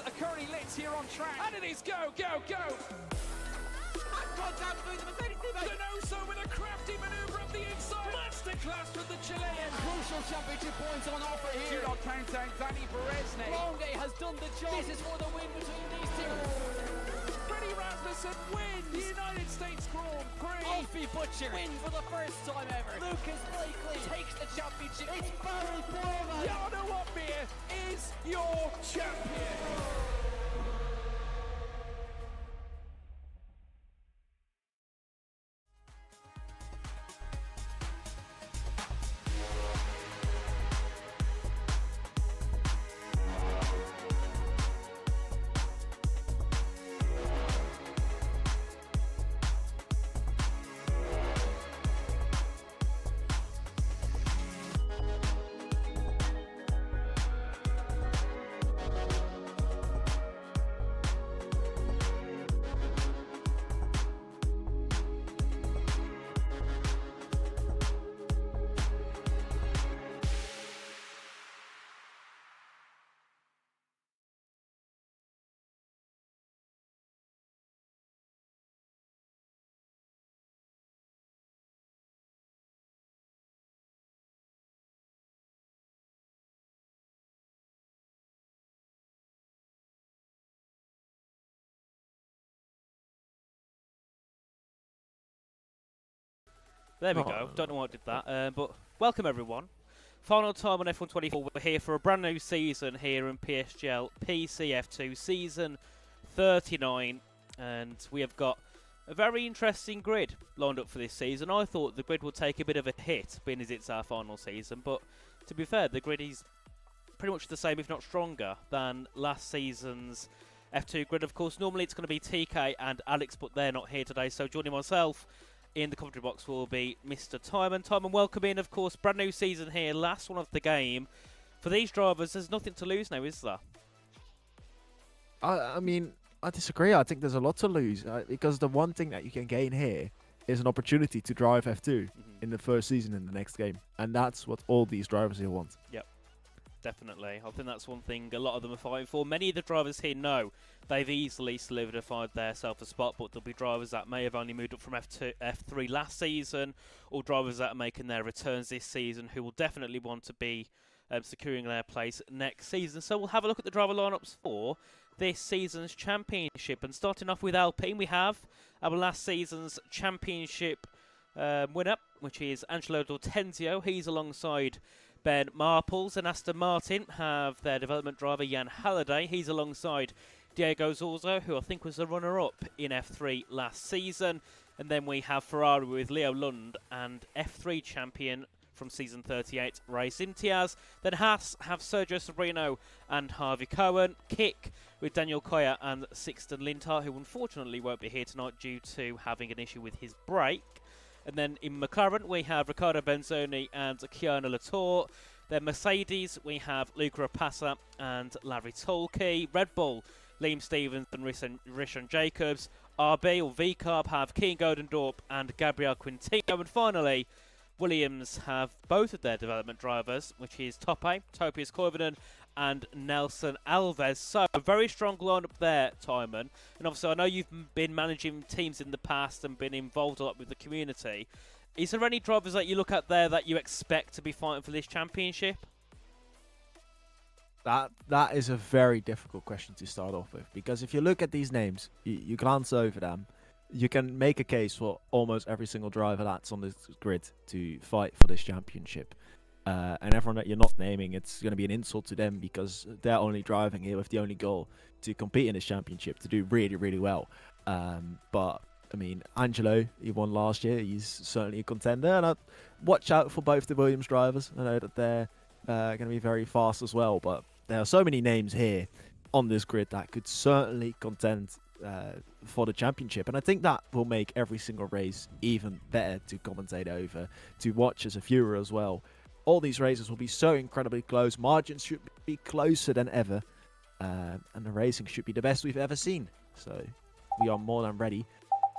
are currently lit here on track. And it is go, go, go. Contact between the Mercedes teammates. Lenoso with a crafty maneuver up the inside. Masterclass from the Chilean. Crucial championship points on offer here. Do not count out Danny Beresne. Longe has done the job. This is for the win between these two. Freddie Rasmussen wins the United States Grand Prix. Alfie Butcher wins for the first time ever. Lucas Blakely takes the championship. It's Barry Borman. Jarno Opmeer is your champion. There we go. Don't know why I did that. But welcome everyone. Final time on F1 24. We're here for a brand new season here in PSGL PCF2 season 39, and we have got a very interesting grid lined up for this season. I thought the grid would take a bit of a hit, being as it's our final season, but to be fair, the grid is pretty much the same, if not stronger, than last season's F2 grid. Of course, normally it's going to be TK and Alex, but they're not here today, so joining myself in the commentary box will be Mr. Timon. Timon, welcome in, of course. Brand new season here, last one of the game. For these drivers, there's nothing to lose now, is there? I mean, I disagree. I think there's a lot to lose because the one thing that you can gain here is an opportunity to drive F2 in the first season in the next game. And that's what all these drivers here want. Yep. Definitely. I think that's one thing a lot of them are fighting for. Many of the drivers here know they've easily solidified themselves a spot, but there'll be drivers that may have only moved up from F3 last season, or drivers that are making their returns this season who will definitely want to be securing their place next season. So we'll have a look at the driver lineups for this season's championship. And starting off with Alpine, we have our last season's championship winner, which is Angelo D'Ortenzio. He's alongside Ben Marples, and Aston Martin have their development driver Jan Halliday. He's alongside Diego Zorzo, who I think was the runner-up in F3 last season. And then we have Ferrari with Leo Lund and F3 champion from season 38, Race Imtiaz. Then Haas have Sergio Sobrino and Harvey Cohen. Kick with Daniel Koya and Sixten Lintar, who unfortunately won't be here tonight due to having an issue with his brake. And then in McLaren, we have Riccardo Benzoni and Keanu Latour. Then Mercedes, we have Luca Rapassa and Larry Tolke. Red Bull, Liam Stevens and Rishon Jacobs. RB or VCARB have Keane Godendorp and Gabriel Quintino. And finally, Williams have both of their development drivers, which is Tope, Topias Koivunen and Nelson Alves. So a very strong lineup there, Timon. And obviously I know you've been managing teams in the past and been involved a lot with the community. Is there any drivers that you look at there that you expect to be fighting for this championship? That is a very difficult question to start off with, because if you look at these names, you glance over them, you can make a case for almost every single driver that's on this grid to fight for this championship. And everyone that you're not naming, it's going to be an insult to them because they're only driving here with the only goal to compete in this championship, to do really, really well. But, I mean, Angelo, he won last year. He's certainly a contender. And I'd watch out for both the Williams drivers. I know that they're going to be very fast as well. But there are so many names here on this grid that could certainly contend for the championship. And I think that will make every single race even better to commentate over, to watch as a viewer as well. All these races will be so incredibly close. Margins should be closer than ever. And the racing should be the best we've ever seen. So we are more than ready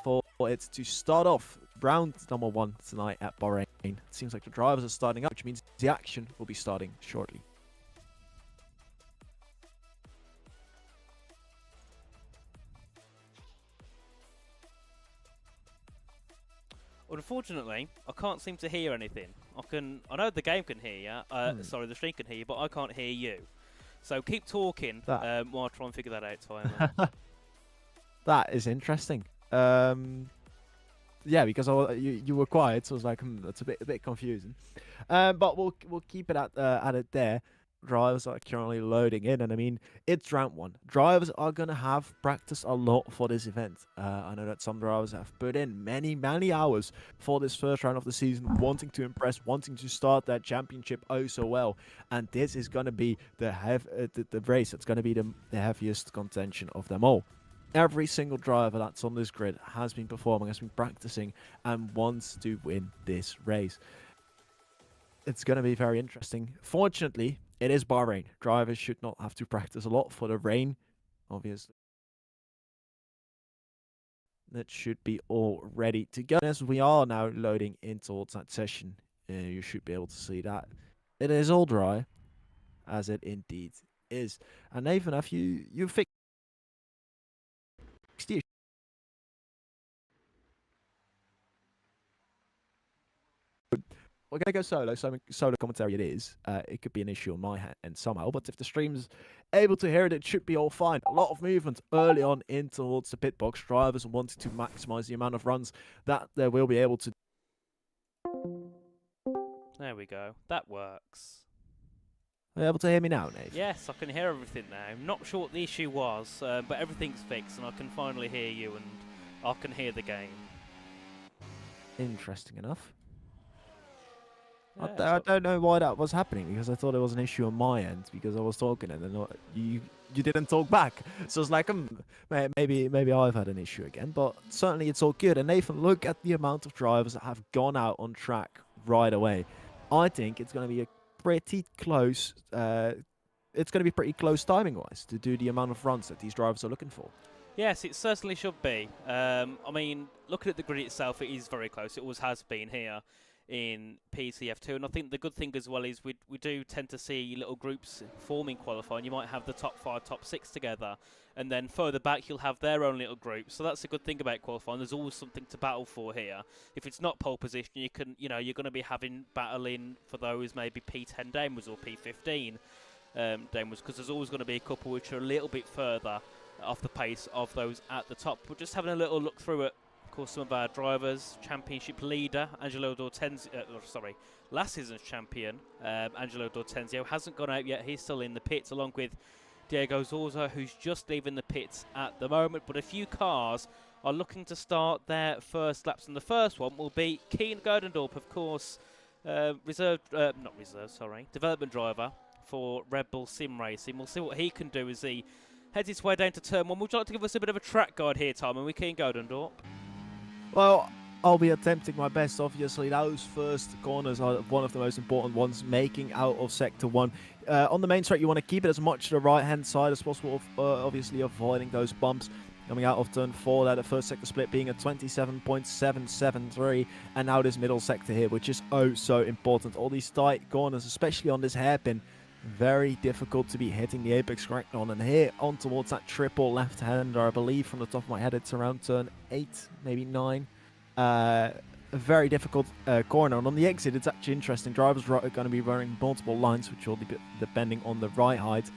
for it to start off. Round number 1 tonight at Bahrain. It seems like the drivers are starting up, which means the action will be starting shortly. Unfortunately, I can't seem to hear anything. I know the game can hear you. Sorry, the stream can hear you, but I can't hear you. So keep talking while I try and figure that out, Tyler. That is interesting. Yeah, because you were quiet, so I was like, that's a bit confusing. But we'll keep it at it there. Drivers are currently loading in, and I mean, it's round 1. Drivers are gonna have practiced a lot for this event. I know that some drivers have put in many hours for this first round of the season, wanting to impress, wanting to start that championship oh so well. And this is gonna be the race. It's gonna be the heaviest contention of them all. Every single driver that's on this grid has been performing, has been practicing, and wants to win this race. It's going to be very interesting. Fortunately, it is Bahrain. Drivers should not have to practice a lot for the rain, obviously. That should be all ready to go. As we are now loading in towards that session, you should be able to see that it is all dry, as it indeed is. And Nathan, have you fixed the issue? We're going to go solo, so solo commentary it is. It could be an issue on my end somehow, but if the stream's able to hear it, it should be all fine. A lot of movement early on in towards the pit box. Drivers wanting to maximize the amount of runs that they will be able to. There we go. That works. Are you able to hear me now, Nate? Yes, I can hear everything now. I'm not sure what the issue was, but everything's fixed, and I can finally hear you, and I can hear the game. Interesting enough. Yeah, I don't know why that was happening, because I thought it was an issue on my end because I was talking and then you didn't talk back. So it's like maybe I've had an issue again, but certainly it's all good. And Nathan, look at the amount of drivers that have gone out on track right away. I think it's going to be a pretty close. It's going to be pretty close timing-wise to do the amount of runs that these drivers are looking for. Yes, it certainly should be. I mean, looking at the grid itself, it is very close. It always has been here in PCF2, and I think the good thing as well is we do tend to see little groups forming qualifying. You might have the top 5, top 6 together, and then further back you'll have their own little group. So that's a good thing about qualifying. There's always something to battle for here. If it's not pole position, you're going to be battling for those maybe P10 downwards or P15 downwards, because there's always going to be a couple which are a little bit further off the pace of those at the top. We're just having a little look through it. Of course, some of our drivers, championship leader Angelo D'Ortenzio, last season's champion Angelo D'Ortenzio hasn't gone out yet. He's still in the pits, along with Diego Zorza, who's just leaving the pits at the moment. But a few cars are looking to start their first laps, and the first one will be Keen Gerdendorp, of course, development driver for Red Bull Sim Racing. We'll see what he can do as he heads his way down to turn 1. Would you like to give us a bit of a track guide here, Tom, and we Keen Gerdendorp? Well, I'll be attempting my best. Obviously, those first corners are one of the most important ones, making out of Sector 1. On the main straight, you want to keep it as much to the right-hand side as possible, obviously avoiding those bumps. Coming out of turn 4 there, the first sector split being a 27.773, and now this middle sector here, which is oh so important. All these tight corners, especially on this hairpin, very difficult to be hitting the apex correct on. And here on towards that triple left-hander, I believe from the top of my head it's around turn 8, maybe 9. A very difficult corner. And on the exit, it's actually interesting. Drivers are going to be running multiple lines, which will be depending on the right height.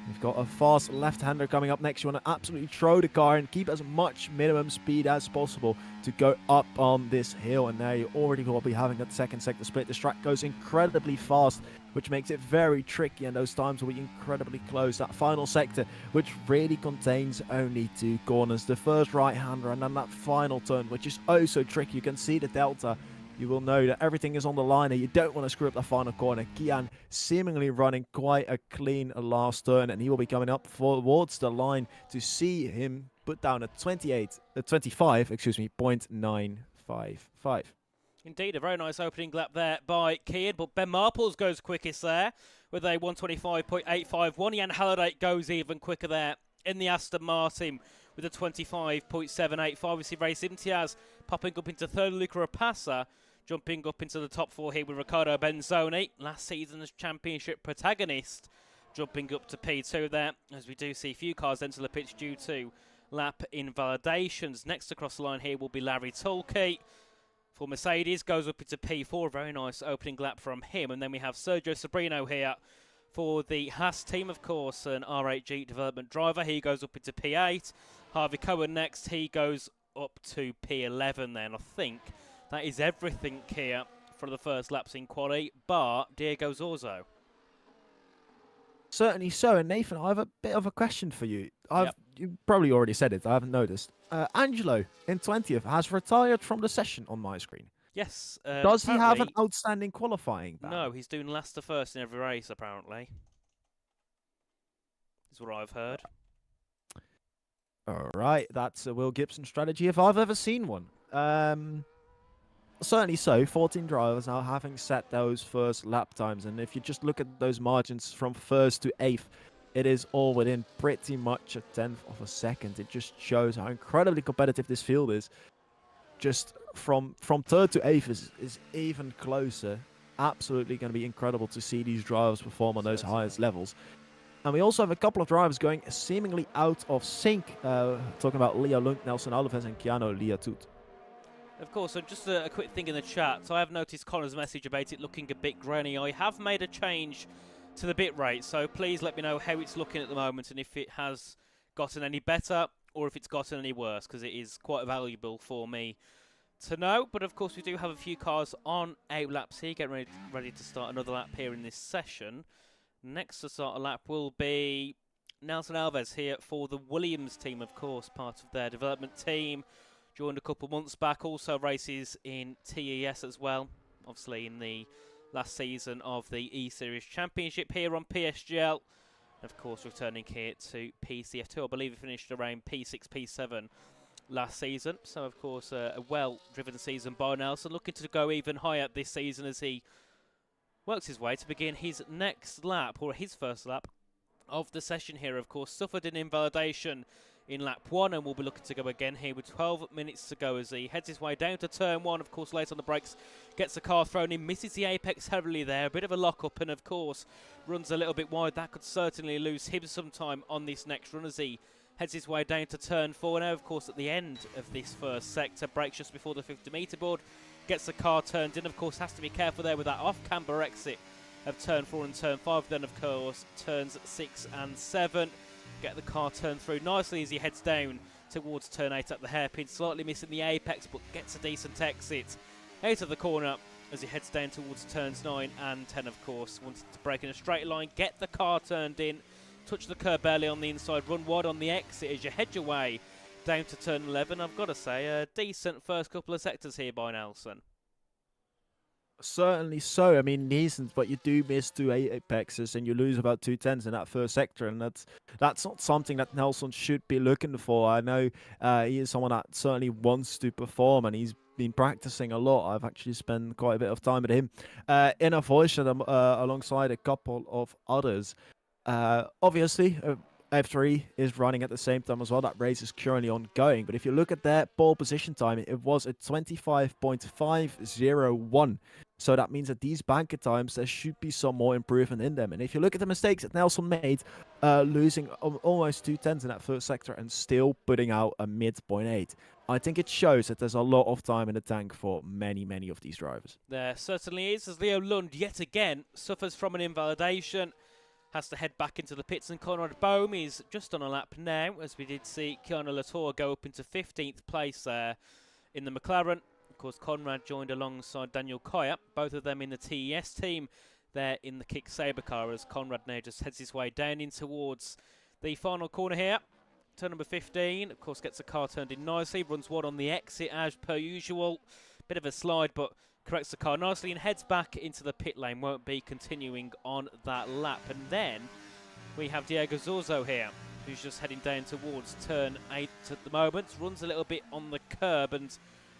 We've got a fast left-hander coming up next. You want to absolutely throw the car and keep as much minimum speed as possible to go up on this hill. And there you already will be having that second sector split. This track goes incredibly fast, which makes it very tricky, and those times will be incredibly close. That final sector, which really contains only 2 corners. The first right-hander and then that final turn, which is oh so tricky. You can see the delta. You will know that everything is on the line here. You don't want to screw up the final corner. Kian seemingly running quite a clean last turn, and he will be coming up towards the line to see him put down a 25.955. Indeed, a very nice opening lap there by Kian, but Ben Marples goes quickest there with a 125.851. Jan Halliday goes even quicker there in the Aston Martin with a 25.785. We see Race Imtiaz popping up into third. Luca Rapassa jumping up into the top 4 here with Riccardo Benzoni, last season's championship protagonist, jumping up to P2 there, as we do see a few cars enter the pitch due to lap invalidations. Next across the line here will be Larry Tulkey, for Mercedes, goes up into P4. Very nice opening lap from him. And then we have Sergio Sobrino here for the Haas team, of course, an R8G development driver. He goes up into P8. Harvey Cohen next. He goes up to P11 then. I think that is everything here for the first laps in quali, bar Diego Zorzo. Certainly so. And Nathan, I have a bit of a question for you. Yep. You probably already said it. I haven't noticed. Angelo in 20th has retired from the session on my screen. Yes. Does he have an outstanding qualifying ban? No, he's doing last to first in every race, apparently. Is what I've heard. All right, that's a Will Gibson strategy if I've ever seen one. Certainly so. 14 drivers now having set those first lap times, and if you just look at those margins from first to eighth, it is all within pretty much a tenth of a second. It just shows how incredibly competitive this field is. Just from third to eighth is even closer. Absolutely going to be incredible to see these drivers perform on those highest levels. And we also have a couple of drivers going seemingly out of sync. Talking about Leo Lund, Nelson Alves, and Keanu Liatut. Of course, so just a quick thing in the chat. So I have noticed Connor's message about it looking a bit grainy. I have made a change to the bit rate, so please let me know how it's looking at the moment and if it has gotten any better or if it's gotten any worse, because it is quite valuable for me to know. But of course, we do have a few cars on out laps here, getting ready to start another lap here in this session. Next to start a lap will be Nelson Alves here for the Williams team, of course, part of their development team. Joined a couple months back, also races in TES as well, obviously in the last season of the E-Series Championship here on PSGL. Of course, returning here to PCF2. I believe he finished around P6, P7 last season. So, of course, a well-driven season by Nelson, looking to go even higher this season as he works his way to begin his next lap, or his first lap of the session here. Of course, suffered an invalidation in lap 1 and will be looking to go again here with 12 minutes to go as he heads his way down to turn 1. Of course, late on the brakes, gets the car thrown in, misses the apex heavily there, a bit of a lock-up, and of course runs a little bit wide. That could certainly lose him some time on this next run as he heads his way down to turn 4. Now, of course, at the end of this first sector, brakes just before the 50-metre board, gets the car turned in. Of course, has to be careful there with that off-camber exit of turn 4 and turn 5. Then, of course, turns 6 and 7. Get the car turned through nicely as he heads down towards turn 8 at the hairpin. Slightly missing the apex, but gets a decent exit out of the corner as he heads down towards turns 9 and 10, of course. Wants to break in a straight line, get the car turned in, touch the curb barely on the inside, run wide on the exit as you head your way down to turn 11. I've got to say, a decent first couple of sectors here by Nelson. Certainly so. I mean, decent, but you do miss 2 apexes and you lose about 2 tenths in that first sector, and that's not something that Nelson should be looking for. I know he is someone that certainly wants to perform, and he's been practicing a lot. I've actually spent quite a bit of time with him in a voice alongside a couple of others. Obviously, F3 is running at the same time as well. That race is currently ongoing, but if you look at their pole position time, it was at 25.501. So that means that these banker times, there should be some more improvement in them. And if you look at the mistakes that Nelson made, losing almost 2 tenths in that first sector and still putting out a mid-0.8, I think it shows that there's a lot of time in the tank for many, many of these drivers. There certainly is, as Leo Lund yet again suffers from an invalidation. Has to head back into the pits, and Conrad Bohm is just on a lap now, as we did see Keanu Latour go up into 15th place there in the McLaren. Of course, Conrad joined alongside Daniel Koya, both of them in the TES team. They're in the Kick Sabre car as Conrad now just heads his way down in towards the final corner here. Turn number 15, of course, gets the car turned in nicely, runs wide on the exit as per usual. Bit of a slide, but corrects the car nicely and heads back into the pit lane. Won't be continuing on that lap. And then we have Diego Zorzo here, who's just heading down towards turn 8 at the moment. Runs a little bit on the curb and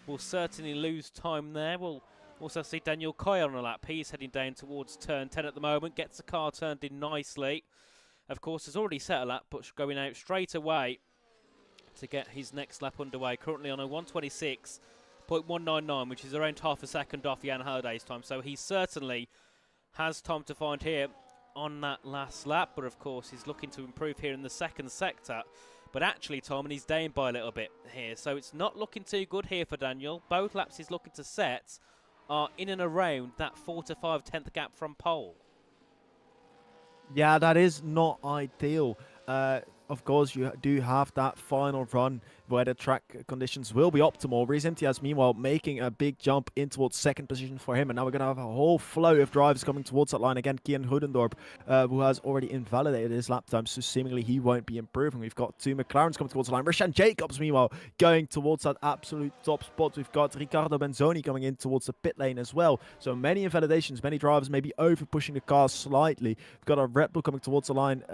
will certainly lose time there. We'll also see Daniel Koy on a lap. He's heading down towards turn 10 at the moment. Gets the car turned in nicely. Of course, has already set a lap, but going out straight away to get his next lap underway. Currently on a 126.199, which is around half a second off Jan Halliday's time. So he certainly has time to find here on that last lap. But of course, he's looking to improve here in the second sector. But actually, Tom, and he's down by a little bit here. So it's not looking too good here for Daniel. Both laps he's looking to set are in and around that 4 to 5 tenth gap from pole. Yeah, that is not ideal. Of course, you do have that final run where the track conditions will be optimal. Reese Imtiaz, meanwhile, making a big jump in towards second position for him. And now we're going to have a whole flow of drivers coming towards that line. Again, Kian Hoodendorp, who has already invalidated his lap time, so seemingly he won't be improving. We've got 2 McLarens coming towards the line. Rishan Jacobs, meanwhile, going towards that absolute top spot. We've got Ricardo Benzoni coming in towards the pit lane as well. So many invalidations, many drivers maybe over pushing the car slightly. We've got a Red Bull coming towards the line.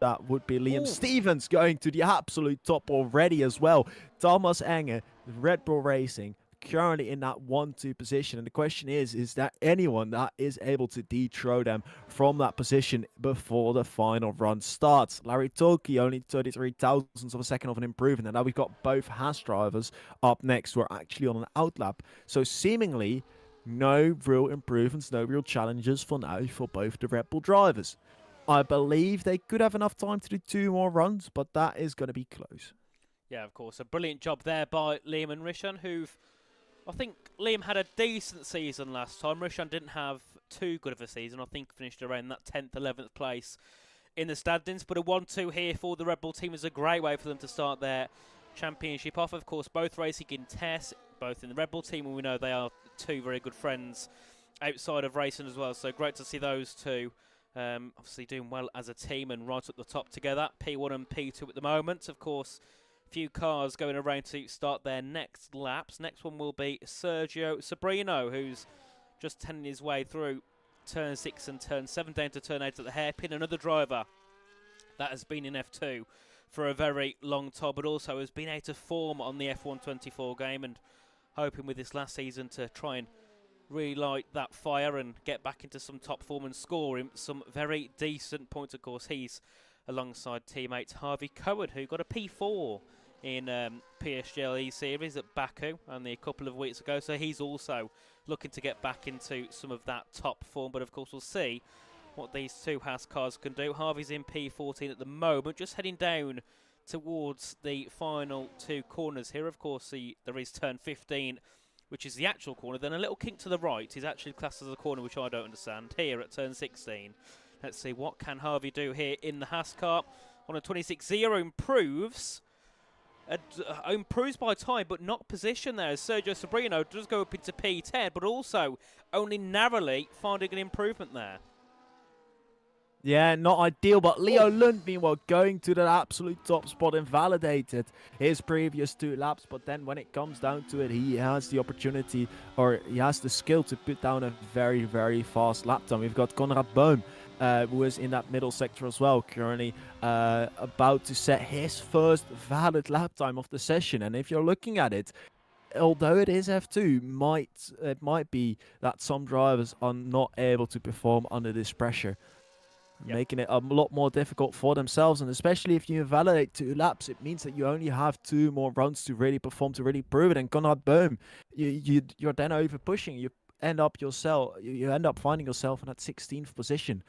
That would be Liam Stevens going to the absolute top already as well. Thomas Enge, Red Bull Racing, currently in that 1-2 position. And the question is there anyone that is able to dethrone them from that position before the final run starts? Larry Tolke, only 33 thousandths of a second of an improvement. And now we've got both Haas drivers up next who are actually on an outlap. So seemingly no real improvements, no real challenges for now for both the Red Bull drivers. I believe they could have enough time to do 2 more runs, but that is going to be close. Yeah, of course. A brilliant job there by Liam and Rishan, who've... I think Liam had a decent season last time. Rishan didn't have too good of a season. I think finished around that 10th, 11th place in the standings. But a 1-2 here for the Red Bull team is a great way for them to start their championship off. Of course, both racing in Tess, both in the Red Bull team, and we know they are 2 very good friends outside of racing as well. So great to see those 2. Obviously doing well as a team and right at the top together. P1 and P2 at the moment. Of course, a few cars going around to start their next laps. Next one will be Sergio Sobrino, who's just tending his way through turn 6 and turn 7 down to turn 8 at the hairpin. Another driver that has been in F2 for a very long time, but also has been out of form on the F124 game, and hoping with this last season to try and relight that fire and get back into some top form and score him some very decent points. Of course, he's alongside teammate Harvey Cohen, who got a P4 in PSGL E-Series at Baku only a couple of weeks ago. So he's also looking to get back into some of that top form. But of course, we'll see what these 2 Haas cars can do. Harvey's in P14 at the moment, just heading down towards the final 2 corners here. Of course, there is turn 15, which is the actual corner. Then a little kink to the right is actually classed as a corner, which I don't understand, here at turn 16. Let's see, what can Harvey do here in the Haas car? On a 26.0, improves by time, but not position there. Sergio Sobrino does go up into P10, but also only narrowly finding an improvement there. Yeah, not ideal, but Leo Lund, meanwhile, going to the absolute top spot, invalidated his previous 2 laps. But then when it comes down to it, he has the opportunity, or he has the skill to put down a very, very fast lap time. We've got Konrad Bohm, who is in that middle sector as well, currently about to set his first valid lap time of the session. And if you're looking at it, although it is F2, it might be that some drivers are not able to perform under this pressure. Yep. Making it a lot more difficult for themselves, and especially if you invalidate 2 laps, it means that you only have 2 more runs to really perform, to really prove it. And Konrad Bohm, you're then over pushing. You end up finding yourself in that 16th position,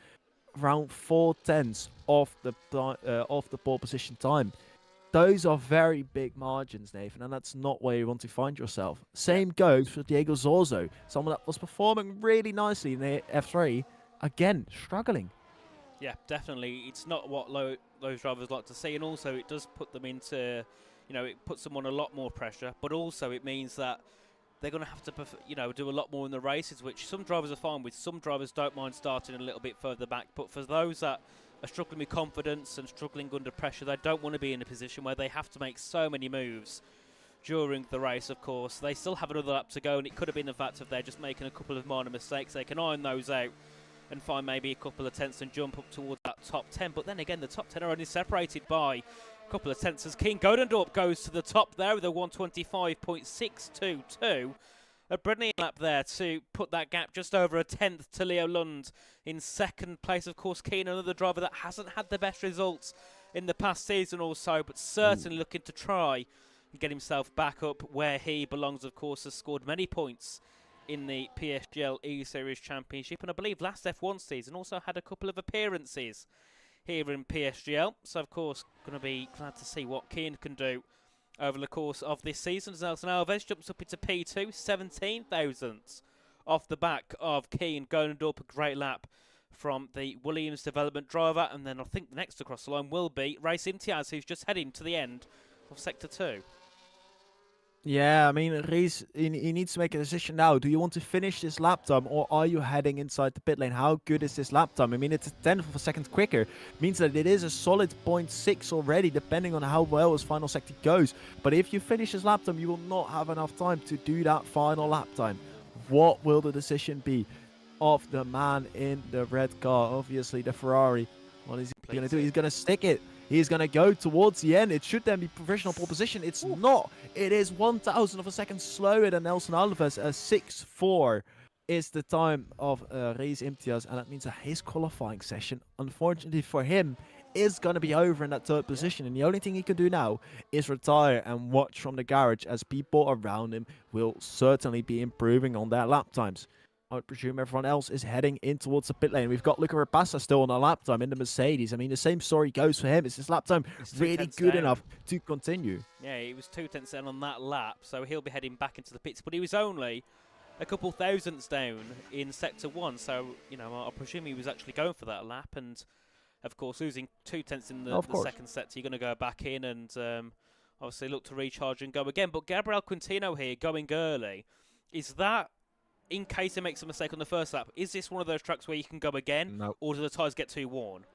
around 4 tenths off the pole position time. Those are very big margins, Nathan, and that's not where you want to find yourself. Same goes for Diego Zorzo, someone that was performing really nicely in the F3, again struggling. Yeah, definitely. It's not what those drivers like to see, and also it does put them into, it puts them on a lot more pressure, but also it means that they're going to have to, do a lot more in the races, which some drivers are fine with. Some drivers don't mind starting a little bit further back, but for those that are struggling with confidence and struggling under pressure, they don't want to be in a position where they have to make so many moves during the race. Of course, they still have another lap to go, and it could have been the fact of they're just making a couple of minor mistakes. They can iron those out and find maybe a couple of tenths and jump up towards that top 10. But then again, the top 10 are only separated by a couple of tenths as King Godendorp goes to the top there with a 125.622. A brilliant lap there to put that gap just over a tenth to Leo Lund in second place. Of course, Keane, another driver that hasn't had the best results in the past season or so, but certainly looking to try and get himself back up where he belongs. Of course, has scored many points in the PSGL E-Series Championship, and I believe last F1 season also had a couple of appearances here in PSGL. So, of course, going to be glad to see what Keane can do over the course of this season. As Nelson Alves jumps up into P2, 17 thousandths off the back of Keane, going up a great lap from the Williams development driver. And then I think the next across the line will be Reis Imtiaz, who's just heading to the end of Sector 2. Yeah, I mean, Reis, he needs to make a decision now. Do you want to finish this lap time, or are you heading inside the pit lane? How good is this lap time? I mean, it's a tenth of a second quicker. It means that it is a solid 0.6 already, depending on how well his final sector goes. But if you finish this lap time, you will not have enough time to do that final lap time. What will the decision be of the man in the red car? Obviously, the Ferrari. What is he going to do? He's going to stick it. He's going to go towards the end. It should then be provisional pole position. It's not. It is 1,000 of a second slower than Nelson Alves. 6.4 is the time of Reis Imtiaz. And that means that his qualifying session, unfortunately for him, is going to be over in that third position. And the only thing he can do now is retire and watch from the garage, as people around him will certainly be improving on their lap times. I would presume everyone else is heading in towards the pit lane. We've got Luca Rapassa still on a lap time in the Mercedes. I mean, the same story goes for him. Is his lap time really good enough to continue? Yeah, he was 2 tenths down on that lap, so he'll be heading back into the pits. But he was only a couple thousandths down in Sector 1, so, you know, I presume he was actually going for that lap. And, of course, losing 2 tenths in the second sector, you're going to go back in and obviously look to recharge and go again. But Gabriel Quintino here going early, is that, in case he makes a mistake on the first lap, is this one of those tracks where you can go again? No. Or do the tyres get too worn?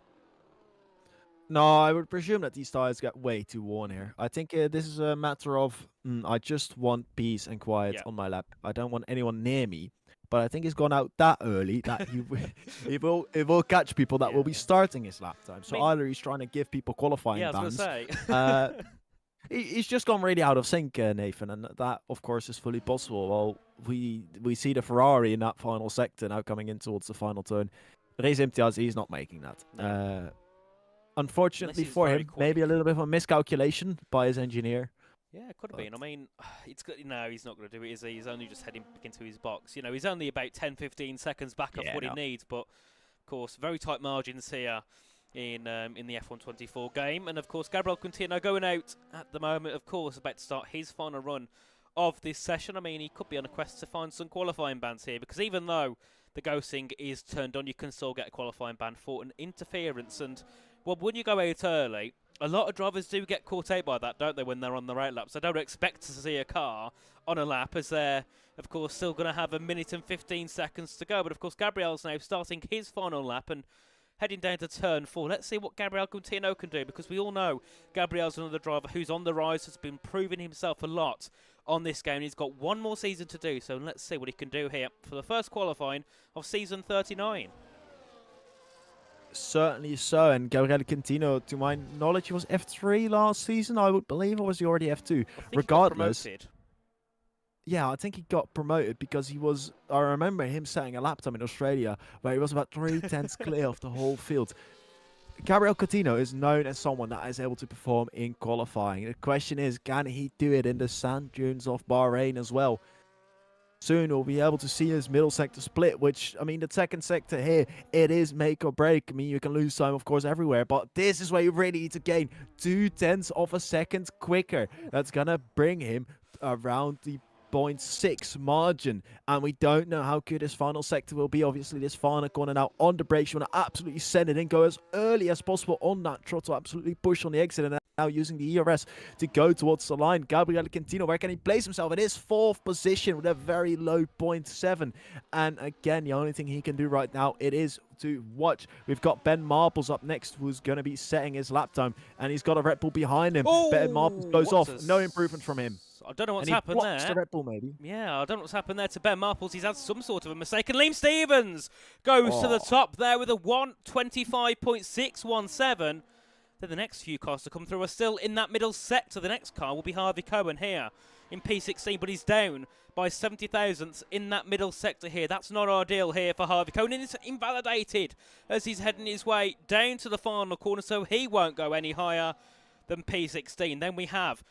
No, I would presume that these tyres get way too worn here. I think this is a matter of, I just want peace and quiet on my lap. I don't want anyone near me. But I think he's gone out that early that it will catch people that will be starting his lap time. So either he's trying to give people qualifying bans. I was going to say. He's just gone really out of sync, Nathan, and that, of course, is fully possible. Well, we see the Ferrari in that final sector now coming in towards the final turn. Reis Imtiaz, he's not making that. No. Unfortunately for him, maybe a little bit of a miscalculation by his engineer. Yeah, it could have been. I mean, it's good. No, he's not going to do it, is he? He's only just heading back into his box. You know, he's only about 10-15 seconds back of what he needs, but, of course, very tight margins here in the F124 game. And, of course, Gabriel Quintino going out at the moment, of course, about to start his final run of this session. I mean, he could be on a quest to find some qualifying bans here, because even though the ghosting is turned on, you can still get a qualifying ban for an interference. And, well, when you go out early, a lot of drivers do get caught out by that, don't they, when they're on the right laps? I don't expect to see a car on a lap, as they're, of course, still going to have 1 minute and 15 seconds to go. But, of course, Gabriel's now starting his final lap and heading down to turn 4. Let's see what Gabriel Quintino can do, because we all know Gabriel's another driver who's on the rise, has been proving himself a lot on this game. He's got one more season to do, so let's see what he can do here for the first qualifying of season 39. Certainly so, and Gabriel Quintino, to my knowledge, he was F3 last season, I would believe, or was he already F2? Regardless, yeah, I think he got promoted because he was, I remember him setting a lap time in Australia where he was about 3 tenths clear of the whole field. Gabriel Quintino is known as someone that is able to perform in qualifying. The question is, can he do it in the sand dunes of Bahrain as well? Soon we'll be able to see his middle sector split, which, I mean, the second sector here, it is make or break. I mean, you can lose time, of course, everywhere, but this is where you really need to gain 2 tenths of a second quicker. That's going to bring him around the 0.6 margin, and we don't know how good his final sector will be. Obviously, this final corner now on the brakes, you want to absolutely send it in, go as early as possible on that throttle, absolutely push on the exit, and now using the ERS to go towards the line. Gabriel Quintino, where can he place himself? In his 4th position with a very low 0.7, and again, the only thing he can do right now, it is to watch. We've got Ben Marples up next, who's going to be setting his lap time, and he's got a Red Bull behind him. Ben Marples goes off, no improvement from him. I don't know what's happened there. The Red Bull, maybe. Yeah, I don't know what's happened there to Ben Marples. He's had some sort of a mistake. And Liam Stevens goes to the top there with a 1:25.617. Then the next few cars to come through are still in that middle sector. The next car will be Harvey Cohen here in P16, but he's down by 70 thousandths in that middle sector here. That's not ideal here for Harvey Cohen. And it's invalidated as he's heading his way down to the final corner, so he won't go any higher than P16. Then we have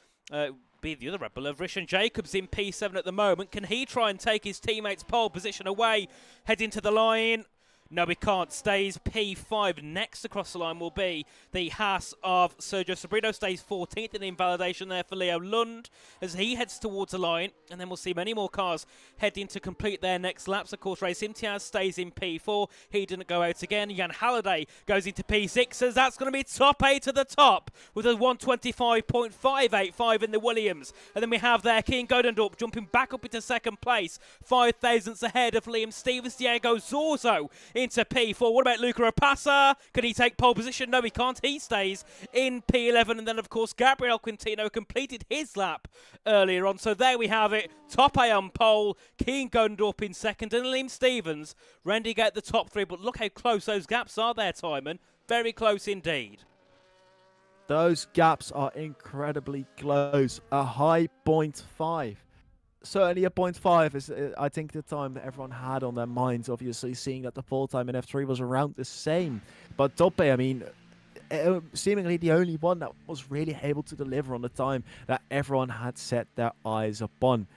be the other Red Bull of Rishan Jacobs in P7 at the moment. Can he try and take his teammates' pole position away? Heading to the line. No, we can't. Stays P5. Next across the line will be the Haas of Sergio Sobrino. Stays 14th in the invalidation there for Leo Lund as he heads towards the line. And then we'll see many more cars heading to complete their next laps. Of course, Race Imtiaz stays in P4. He didn't go out again. Jan Halliday goes into P6 as that's going to be top 8 to the top with a 125.585 in the Williams. And then we have there Keane Godendorp jumping back up into second place. 5 thousandths ahead of Liam Stevens. Diego Zorzo into P4. What about Luca Rapassa? Can he take pole position? No, he can't. He stays in P11. And then, of course, Gabriel Quintino completed his lap earlier on. So there we have it. Top A on pole. Keane Gondorp in second. And Liam Stevens rending out the top 3. But look how close those gaps are there, Timon. Very close indeed. Those gaps are incredibly close. A high 0.5. Certainly a 0.5 is, I think, the time that everyone had on their minds, obviously, seeing that the pole time in F3 was around the same. But Toppe, I mean, seemingly the only one that was really able to deliver on the time that everyone had set their eyes upon.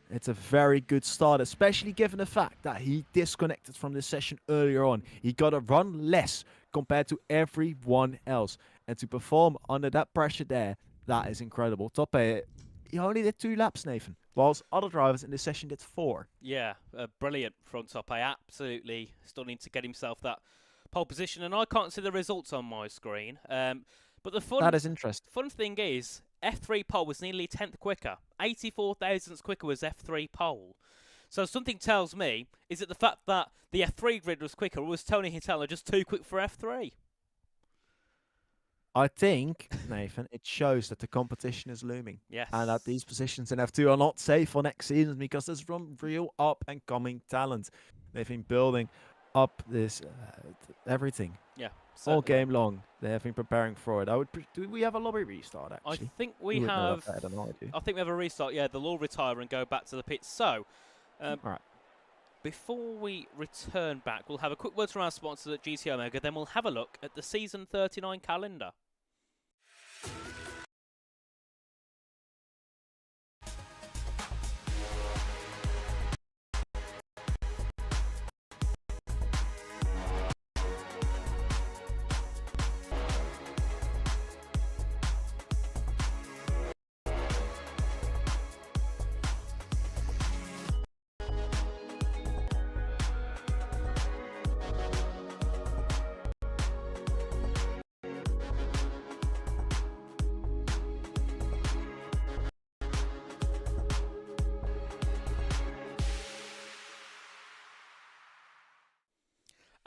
It's a very good start, especially given the fact that he disconnected from the session earlier on. He got to run less compared to everyone else. And to perform under that pressure there, that is incredible. Toppe, he only did 2 laps, Nathan, whilst other drivers in this session did 4. Yeah, brilliant from Toppe. Absolutely stunning to get himself that pole position. And I can't see the results on my screen. But the That is interesting. fun thing is, F3 pole was nearly 10th quicker. 84 thousandths quicker was F3 pole. So something tells me, is it the fact that the F3 grid was quicker, or was Tony Hitala just too quick for F3? I think, Nathan, it shows that the competition is looming. Yes. And that these positions in F2 are not safe for next season because there's some real up-and-coming talent. They've been building up this everything. Yeah. All certainly. game long. They have been preparing for it. Do we have a lobby restart, actually? I think we You would know have. that better than I do. I think we have a restart. Yeah, they'll all retire and go back to the pits. So, All right. before we return back, we'll have a quick word from our sponsors at GT Omega. Then we'll have a look at the season 39 calendar.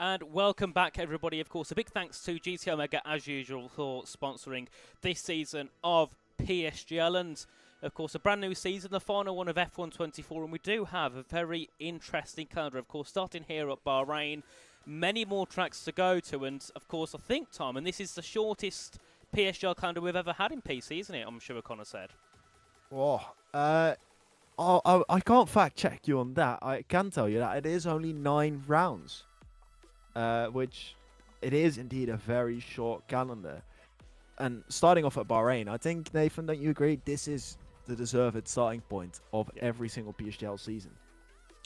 And welcome back, everybody. Of course, a big thanks to GT Omega, as usual, for sponsoring this season of PSGL. And, of course, a brand new season, the final one of F1 24. And we do have a very interesting calendar, of course, starting here at Bahrain. Many more tracks to go to. And, of course, I think, Tom, and this is the shortest PSGL calendar we've ever had in PC, isn't it? I'm sure O'Connor said. Oh, I can't fact check you on that. I can tell you that it is only 9 rounds. Which it is indeed a very short calendar. And starting off at Bahrain, I think, Nathan, don't you agree? This is the deserved starting point of every single PSGL season.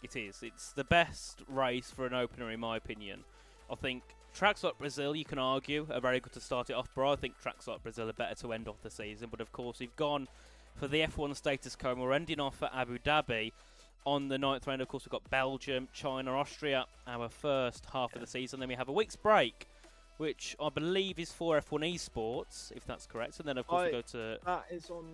It is. It's the best race for an opener, in my opinion. I think tracks like Brazil, you can argue, are very good to start it off, but I think tracks like Brazil are better to end off the season. But, of course, we've gone for the F1 status quo, and we're ending off at Abu Dhabi. On the 9th round, of course, we've got Belgium, China, Austria, our first half of the season. Then we have a week's break, which I believe is for F1 esports, if that's correct. And then, of course, we go to... That is on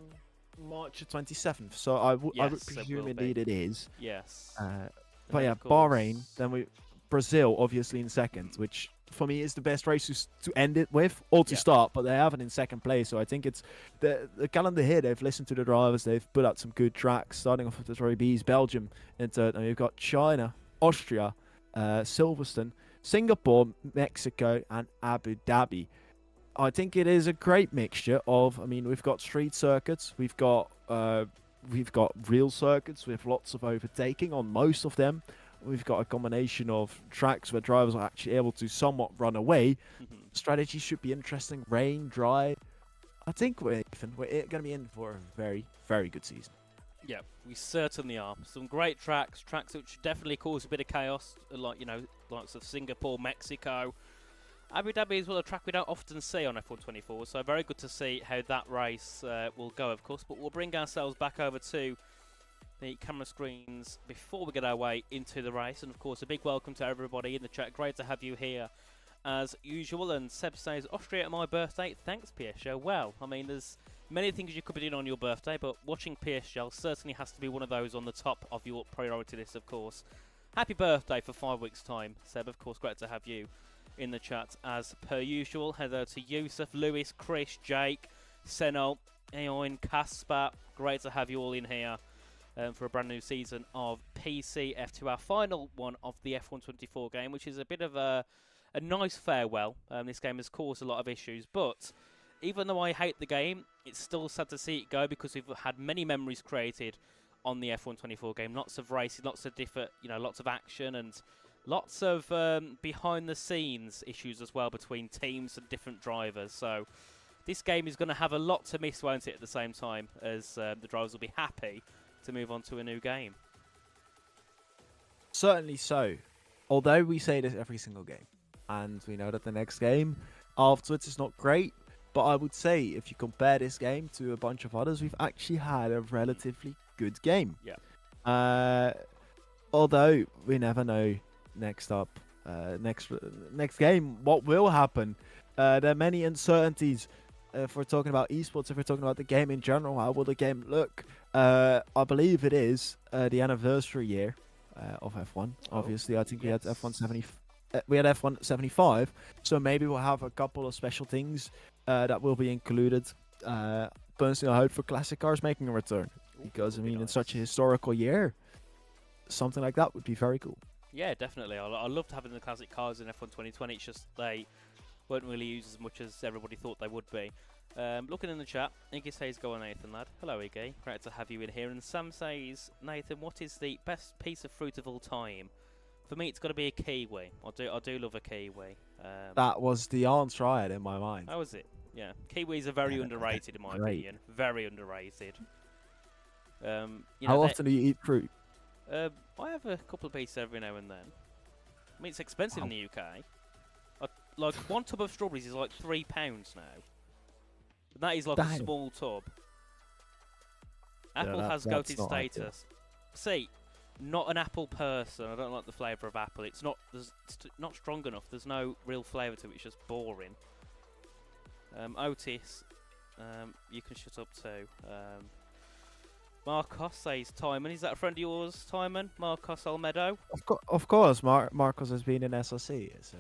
March the 27th, so I would Yes, it presume will be. indeed it is. Yes. But then, yeah, of course- Bahrain, then Brazil, obviously, in second, which for me is the best race to end it with, or to Yeah. start, but they have it in second place. So I think it's the calendar here. They've listened to the drivers. They've put out some good tracks, starting off with the Troy B's, Belgium, and we've got China, Austria, Silverstone, Singapore, Mexico, and Abu Dhabi. I think it is a great mixture of, I mean, we've got street circuits, we've got real circuits with lots of overtaking on most of them. We've got a combination of tracks where drivers are actually able to somewhat run away. Strategy should be interesting. Rain, dry. I think we're going to be in for a very, very good season. Yeah, we certainly are. Some great tracks which definitely cause a bit of chaos, like, you know, likes of Singapore, Mexico. Abu Dhabi is well a track we don't often see on F124, so very good to see how that race will go, of course. But we'll bring ourselves back over to the camera screens before we get our way into the race. And, of course, a big welcome to everybody in the chat. Great to have you here as usual. And Seb says, Austria at my birthday. Thanks, PSGL. Well, I mean, there's many things you could be doing on your birthday, but watching PSGL certainly has to be one of those on the top of your priority list, of course. Happy birthday for 5 weeks' time, Seb. Of course, great to have you in the chat as per usual. Hello to Yusuf, Lewis, Chris, Jake, Senol, Eoin, Casper. Great to have you all in here for a brand new season of PCF2, our final one of the F124 game, which is a bit of a nice farewell. This game has caused a lot of issues, but even though I hate the game, it's still sad to see it go because we've had many memories created on the F124 game. Lots of racing, lots of different, lots of action, and lots of behind-the-scenes issues as well between teams and different drivers. So this game is going to have a lot to miss, won't it, at the same time as the drivers will be happy to move on to a new game. Certainly so. Although we say this every single game, and we know that the next game afterwards is not great, but I would say if you compare this game to a bunch of others, we've actually had a relatively good game. Yeah. Although we never know next game what will happen. There are many uncertainties. If we're talking about esports, if we're talking about the game in general, how will the game look? I believe it is the anniversary year of F1. Obviously, I think yes. we had F1 75, so maybe we'll have a couple of special things that will be included. Personally, I hope for classic cars making a return, because I mean, nice. in such a historical year, something like that would be very cool. Yeah, definitely. I loved having the classic cars in F1 2020. It's just they weren't really used as much as everybody thought they would be. Looking in the chat, Iggy says, go on, Nathan, lad. Hello, Iggy. Great to have you in here. And Sam says, Nathan, what is the best piece of fruit of all time? For me, it's got to be a kiwi. I do love a kiwi. That was the answer I had in my mind. How is it? Yeah, kiwis are very underrated, in my opinion. Very underrated. How often do you eat fruit? I have a couple of pieces every now and then. I mean, it's expensive in the UK. Like, one tub of strawberries is like £3 now. And that is like a small tub. Apple has goated status. See, not an apple person. I don't like the flavour of apple. It's not strong enough. There's no real flavour to it. It's just boring. Otis, you can shut up too. Marcos says, Timon. Is that a friend of yours, Timon? Marcos Almedo? Of course. Marcos has been in SRC. It's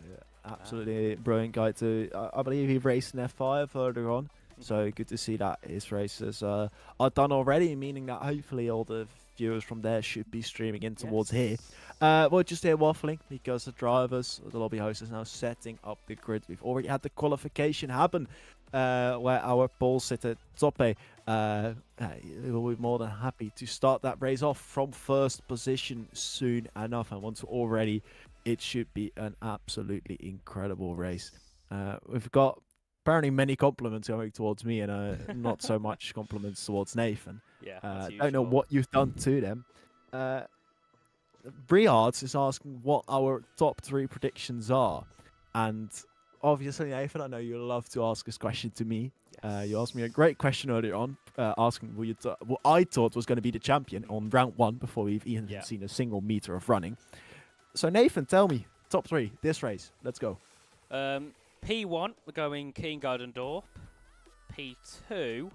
absolutely brilliant guy too. I believe he raced in F5 earlier on. So good to see that his races are done already, meaning that hopefully all the viewers from there should be streaming in towards here. We're just here waffling because the drivers, the lobby host, is now setting up the grid. We've already had the qualification happen where our pole sitter Tope will be more than happy to start that race off from first position soon enough. And once already, it should be an absolutely incredible race. We've got apparently many compliments going towards me and not so much compliments towards Nathan. Yeah, don't know what you've done to them. Briards is asking what our top 3 predictions are. And obviously, Nathan, I know you love to ask this question to me. Yes. You asked me a great question earlier on, asking what I thought was going to be the champion on round 1 before we've even seen a single meter of running. So Nathan, tell me, top 3, this race. Let's go. P1, we're going Keen Garden Dorp. P2,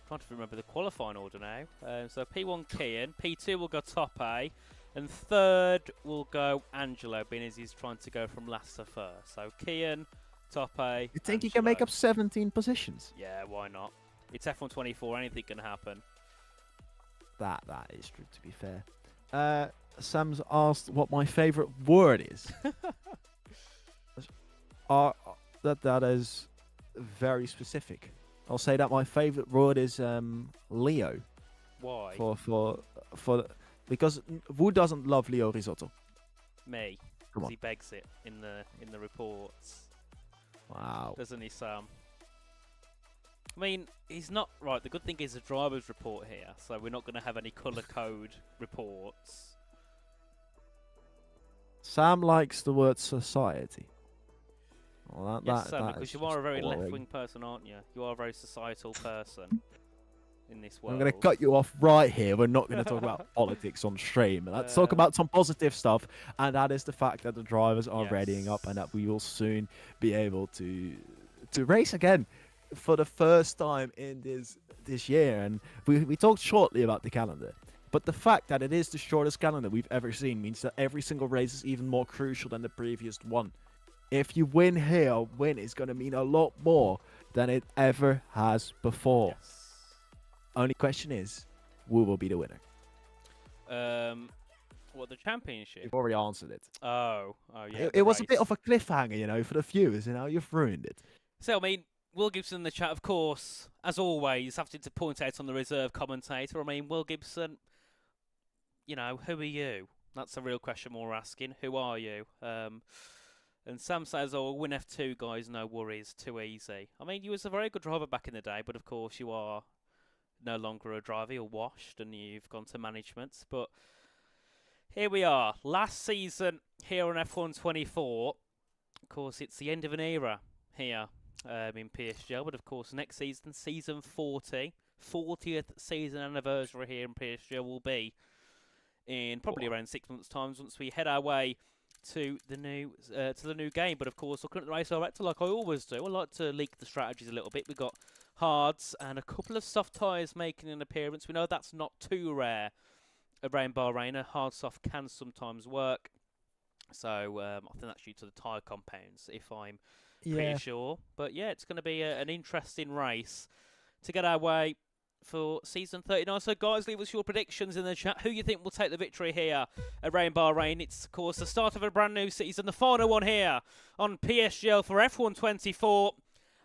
trying to remember the qualifying order now. So P1 Kian, P2 will go Tope, and third will go Angelo, being as he's trying to go from last to first. So Kian, Tope, You think he can make up 17 positions? Yeah, why not? It's F124, anything can happen. That is true, to be fair. Sam's asked what my favourite word is. That is very specific. I'll say that my favourite word is Leo. Why? Because who doesn't love Leo risotto? Me. Come on. He begs it in the reports. Wow. Doesn't he, Sam? I mean, he's not right. The good thing is a driver's report here, so we're not going to have any colour code reports. Sam likes the word society. Well, Yes, Sam, that because is you are a just very boring. left-wing person, aren't you? You are a very societal person in this world. I'm going to cut you off right here. We're not going to talk about politics on stream. Let's talk about some positive stuff, and that is the fact that the drivers are readying up and that we will soon be able to race again for the first time in this year. And we talked shortly about the calendar, but the fact that it is the shortest calendar we've ever seen means that every single race is even more crucial than the previous one. If you win here, a win is going to mean a lot more than it ever has before. Yes. Only question is, who will be the winner? What, the championship? You've already answered it. Oh, yeah. It was a bit of a cliffhanger, you know, for the viewers, you know, you've ruined it. So, I mean, Will Gibson in the chat, of course, as always, having to point out on the reserve commentator. I mean, Will Gibson, you know, who are you? That's a real question we're asking. Who are you? And Sam says, oh, win F2, guys, no worries, too easy. I mean, you was a very good driver back in the day, but of course you are no longer a driver. You're washed and you've gone to management. But here we are. Last season here on F1 24. Of course, it's the end of an era here in PSGL. But of course, next season, season 40, 40th season anniversary here in PSGL will be in probably around 6 months' time once we head our way to the new game. But of course, looking at the race director, like I always do, I like to leak the strategies a little bit. We've got hards and a couple of soft tyres making an appearance. We know that's not too rare around Bahrain. A hard soft can sometimes work. So I think that's due to the tyre compounds, if I'm pretty sure. But yeah, it's going to be an interesting race to get our way for season 39. So guys, leave us your predictions in the chat. Who you think will take the victory here around Bahrain? It's of course the start of a brand new season, the final one here on PSGL for F1 24.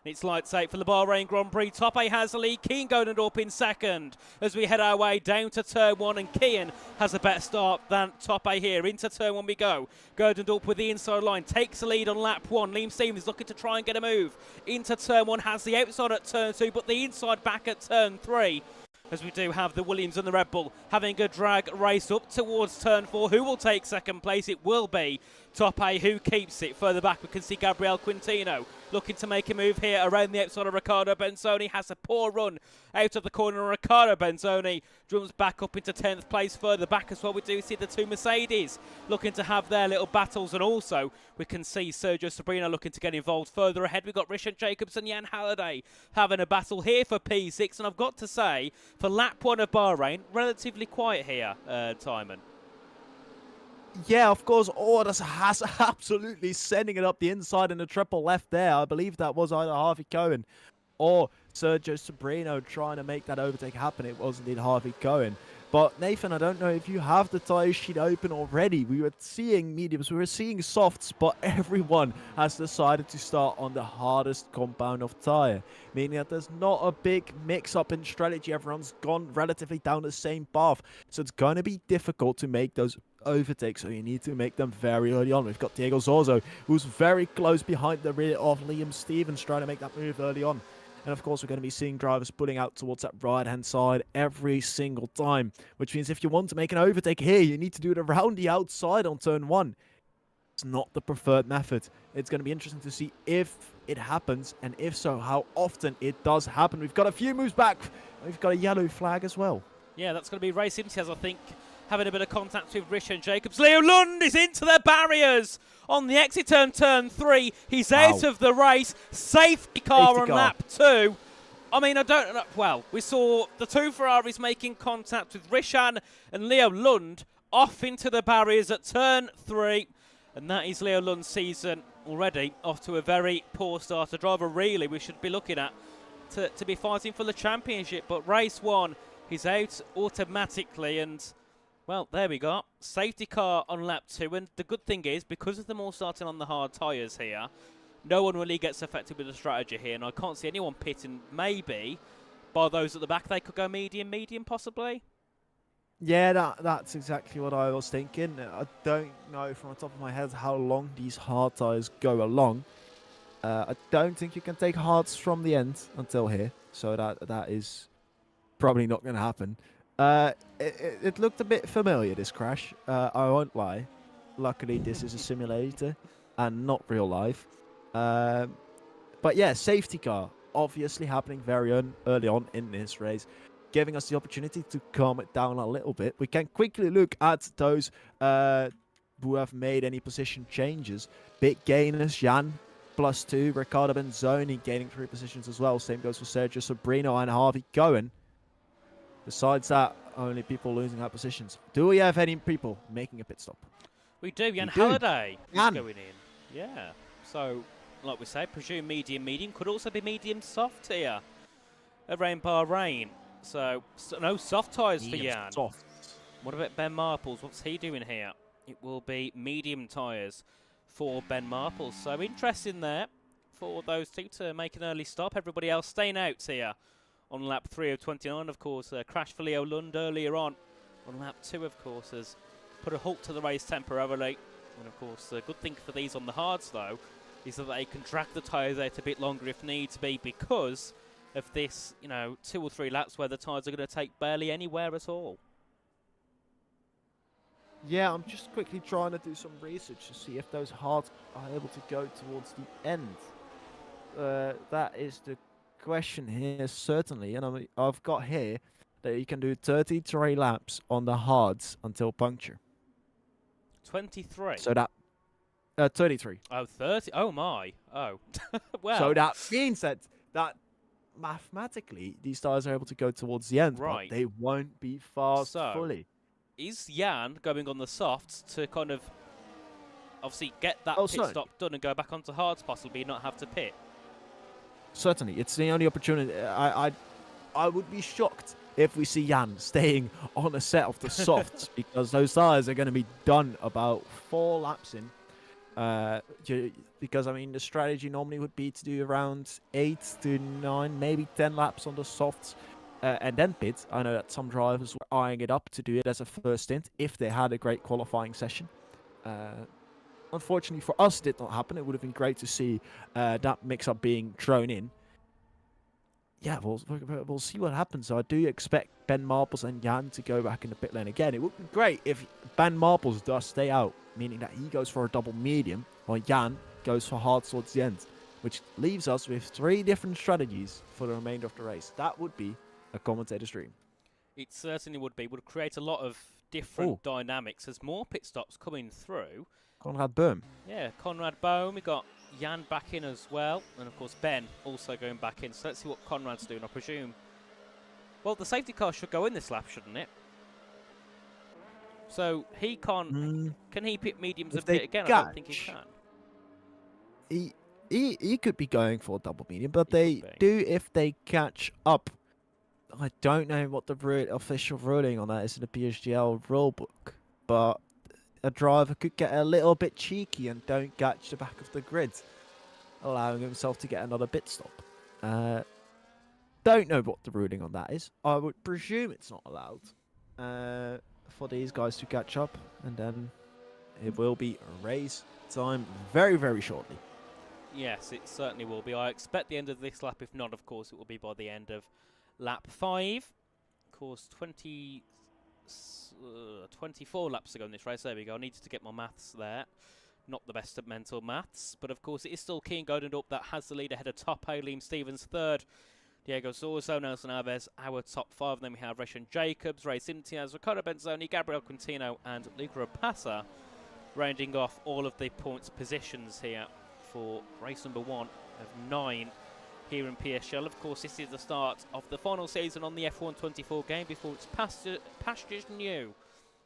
It's lights out for the Bahrain Grand Prix. Top A has the lead. Keane going up in second as we head our way down to turn one. And Keane has a better start than Top A here. Into turn one we go. Gerdendorp with the inside line takes the lead on lap one. Liam Stevens looking to try and get a move. Into turn one, has the outside at turn two, but the inside back at turn three. As we do have the Williams and the Red Bull having a drag race up towards turn four. Who will take second place? It will be Top A who keeps it. Further back we can see Gabriel Quintino looking to make a move here around the outside of Riccardo Benzoni. Has a poor run out of the corner. Riccardo Benzoni jumps back up into 10th place. Further back as well we do see the two Mercedes looking to have their little battles, and also we can see Sergio Sabrino looking to get involved. Further ahead we've got Richard Jacobs and Jan Halliday having a battle here for P6, and I've got to say for lap one of Bahrain, relatively quiet here, Timon. Yeah, of course, Orders has absolutely sending it up the inside in the triple left there. I believe that was either Harvey Cohen or Sergio Sabrino trying to make that overtake happen. It was indeed Harvey Cohen. But Nathan, I don't know if you have the tyre sheet open already. We were seeing mediums, we were seeing softs, but everyone has decided to start on the hardest compound of tyre, meaning that there's not a big mix-up in strategy. Everyone's gone relatively down the same path, so it's going to be difficult to make those overtakes, so you need to make them very early on. We've got Diego Zorzo, who's very close behind the rear of Liam Stevens, trying to make that move early on. And of course, we're going to be seeing drivers pulling out towards that right-hand side every single time, which means if you want to make an overtake here, you need to do it around the outside on turn one. It's not the preferred method. It's going to be interesting to see if it happens, and if so, how often it does happen. We've got a few moves back. We've got a yellow flag as well. Yeah, that's going to be Race Imtiaz, I think, having a bit of contact with Richard Jacobs. Leo Lund is into the barriers on the exit turn, turn three. He's out of the race. Safety car on lap two. I mean, I don't know. Well, we saw the two Ferraris making contact with Rishan and Leo Lund off into the barriers at turn three. And that is Leo Lund's season already off to a very poor start. A driver really we should be looking at to be fighting for the championship. But race one, he's out automatically, and well, there we go. Safety car on lap two. And the good thing is, because of them all starting on the hard tyres here, no one really gets affected with the strategy here. And I can't see anyone pitting. Maybe by those at the back, they could go medium, possibly. Yeah, that's exactly what I was thinking. I don't know from the top of my head how long these hard tyres go along. I don't think you can take hards from the end until here, so that is probably not going to happen. It looked a bit familiar, this crash. I won't lie. Luckily, this is a simulator and not real life. But yeah, safety car obviously happening very early on in this race, giving us the opportunity to calm it down a little bit. We can quickly look at those who have made any position changes. Big gainers, Jan, +2. Riccardo Benzoni gaining 3 positions as well. Same goes for Sergio Sobrino and Harvey Cohen. Besides that, only people losing out positions. Do we have any people making a pit stop? We do. Jan do. Halliday is Jan. going in. Yeah. So, like we say, presume medium. Could also be medium soft here. Bahrain. So, no soft tyres for Jan. Soft. What about Ben Marples? What's he doing here? It will be medium tyres for Ben Marples. So, interesting there for those two to make an early stop. Everybody else staying out here on lap 3 of 29. Of course, crash for Leo Lund earlier on lap 2, of course, has put a halt to the race temporarily. And, of course, a good thing for these on the hards, though, is that they can drag the tyres out a bit longer if needs be because of this, 2 or 3 laps where the tyres are going to take barely anywhere at all. Yeah, I'm just quickly trying to do some research to see if those hards are able to go towards the end. That is the question here, certainly. And I've got here that you can do 33 laps on the hards until puncture. 23? So that... 33. Oh, 30? Oh, my. Oh. Well. So that means that mathematically, these tyres are able to go towards the end, right. but they won't be fast fully. Is Jan going on the softs to kind of obviously get that pit stop done and go back onto hards possibly, not have to pit? Certainly, it's the only opportunity. I would be shocked if we see Jan staying on a set of the softs because those tyres are going to be done about 4 laps in. Because, I mean, the strategy normally would be to do around 8 to 9, maybe 10 laps on the softs and then pit. I know that some drivers were eyeing it up to do it as a first stint if they had a great qualifying session. Unfortunately for us, it did not happen. It would have been great to see that mix-up being thrown in. Yeah, we'll see what happens. So I do expect Ben Marples and Jan to go back in the pit lane again. It would be great if Ben Marples does stay out, meaning that he goes for a double medium, while Jan goes for hard towards the end, which leaves us with 3 different strategies for the remainder of the race. That would be a commentator's dream. It certainly would be. Would create a lot of different dynamics as more pit stops coming through. Conrad Bohm. Yeah, Conrad Bohm. We got Jan back in as well. And, of course, Ben also going back in. So let's see what Conrad's doing, I presume. Well, the safety car should go in this lap, shouldn't it? So he can't... Can he pit mediums and pit again? I don't think he can. He could be going for a double medium, but they do if they catch up. I don't know what the official ruling on that is in the PSGL rulebook, but a driver could get a little bit cheeky and don't catch the back of the grid, allowing himself to get another pit stop. Don't know what the ruling on that is. I would presume it's not allowed for these guys to catch up, and then it will be race time very, very shortly. Yes, it certainly will be. I expect the end of this lap. If not, of course, it will be by the end of lap 5. Of course, 24 laps to go in this race. There we go. I needed to get my maths there. Not the best at mental maths. But, of course, it is still Keane Golden up that has the lead ahead of top. Liam Stevens third. Diego Sorso, Nelson Alves, our top 5. Then we have Reshan Jacobs, Ray Simtiaz, Riccardo Benzoni, Gabriel Quintino, and Luca Rapassa, rounding off all of the points positions here for race number 1 of 9 here in PSGL. Of course, this is the start of the final season on the F1 24 game before it's pastures new.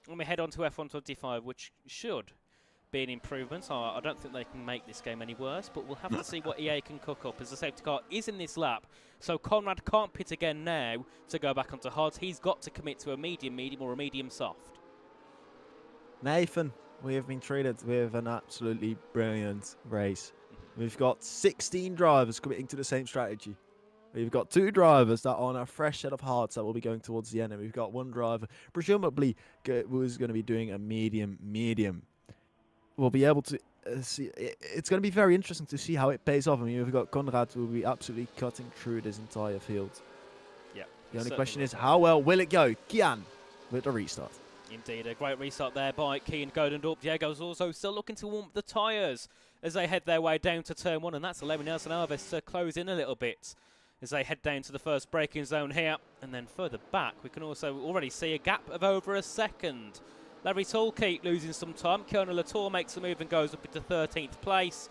And we head on to F1 25, which should be an improvement. I don't think they can make this game any worse, but we'll have to see what EA can cook up as the safety car is in this lap. So Conrad can't pit again now to go back onto hards. He's got to commit to a medium or a medium soft. Nathan, we have been treated with an absolutely brilliant race. We've got 16 drivers committing to the same strategy. We've got 2 drivers that are on a fresh set of hards that will be going towards the end, and we've got 1 driver, presumably, who's going to be doing a medium. We'll be able to it's going to be very interesting to see how it pays off. I mean, we've got Conrad who will be absolutely cutting through this entire field. Yeah. The only question is, how well will it go? Kian with the restart. Indeed, a great restart there by Keane Godendorp. Diego's also still looking to warm up the tyres as they head their way down to turn 1, and that's allowing Nelson Alves to close in a little bit as they head down to the first braking zone here. And then further back, we can also already see a gap of over a second. Larry Tolke losing some time. Colonel Latour makes a move and goes up into 13th place.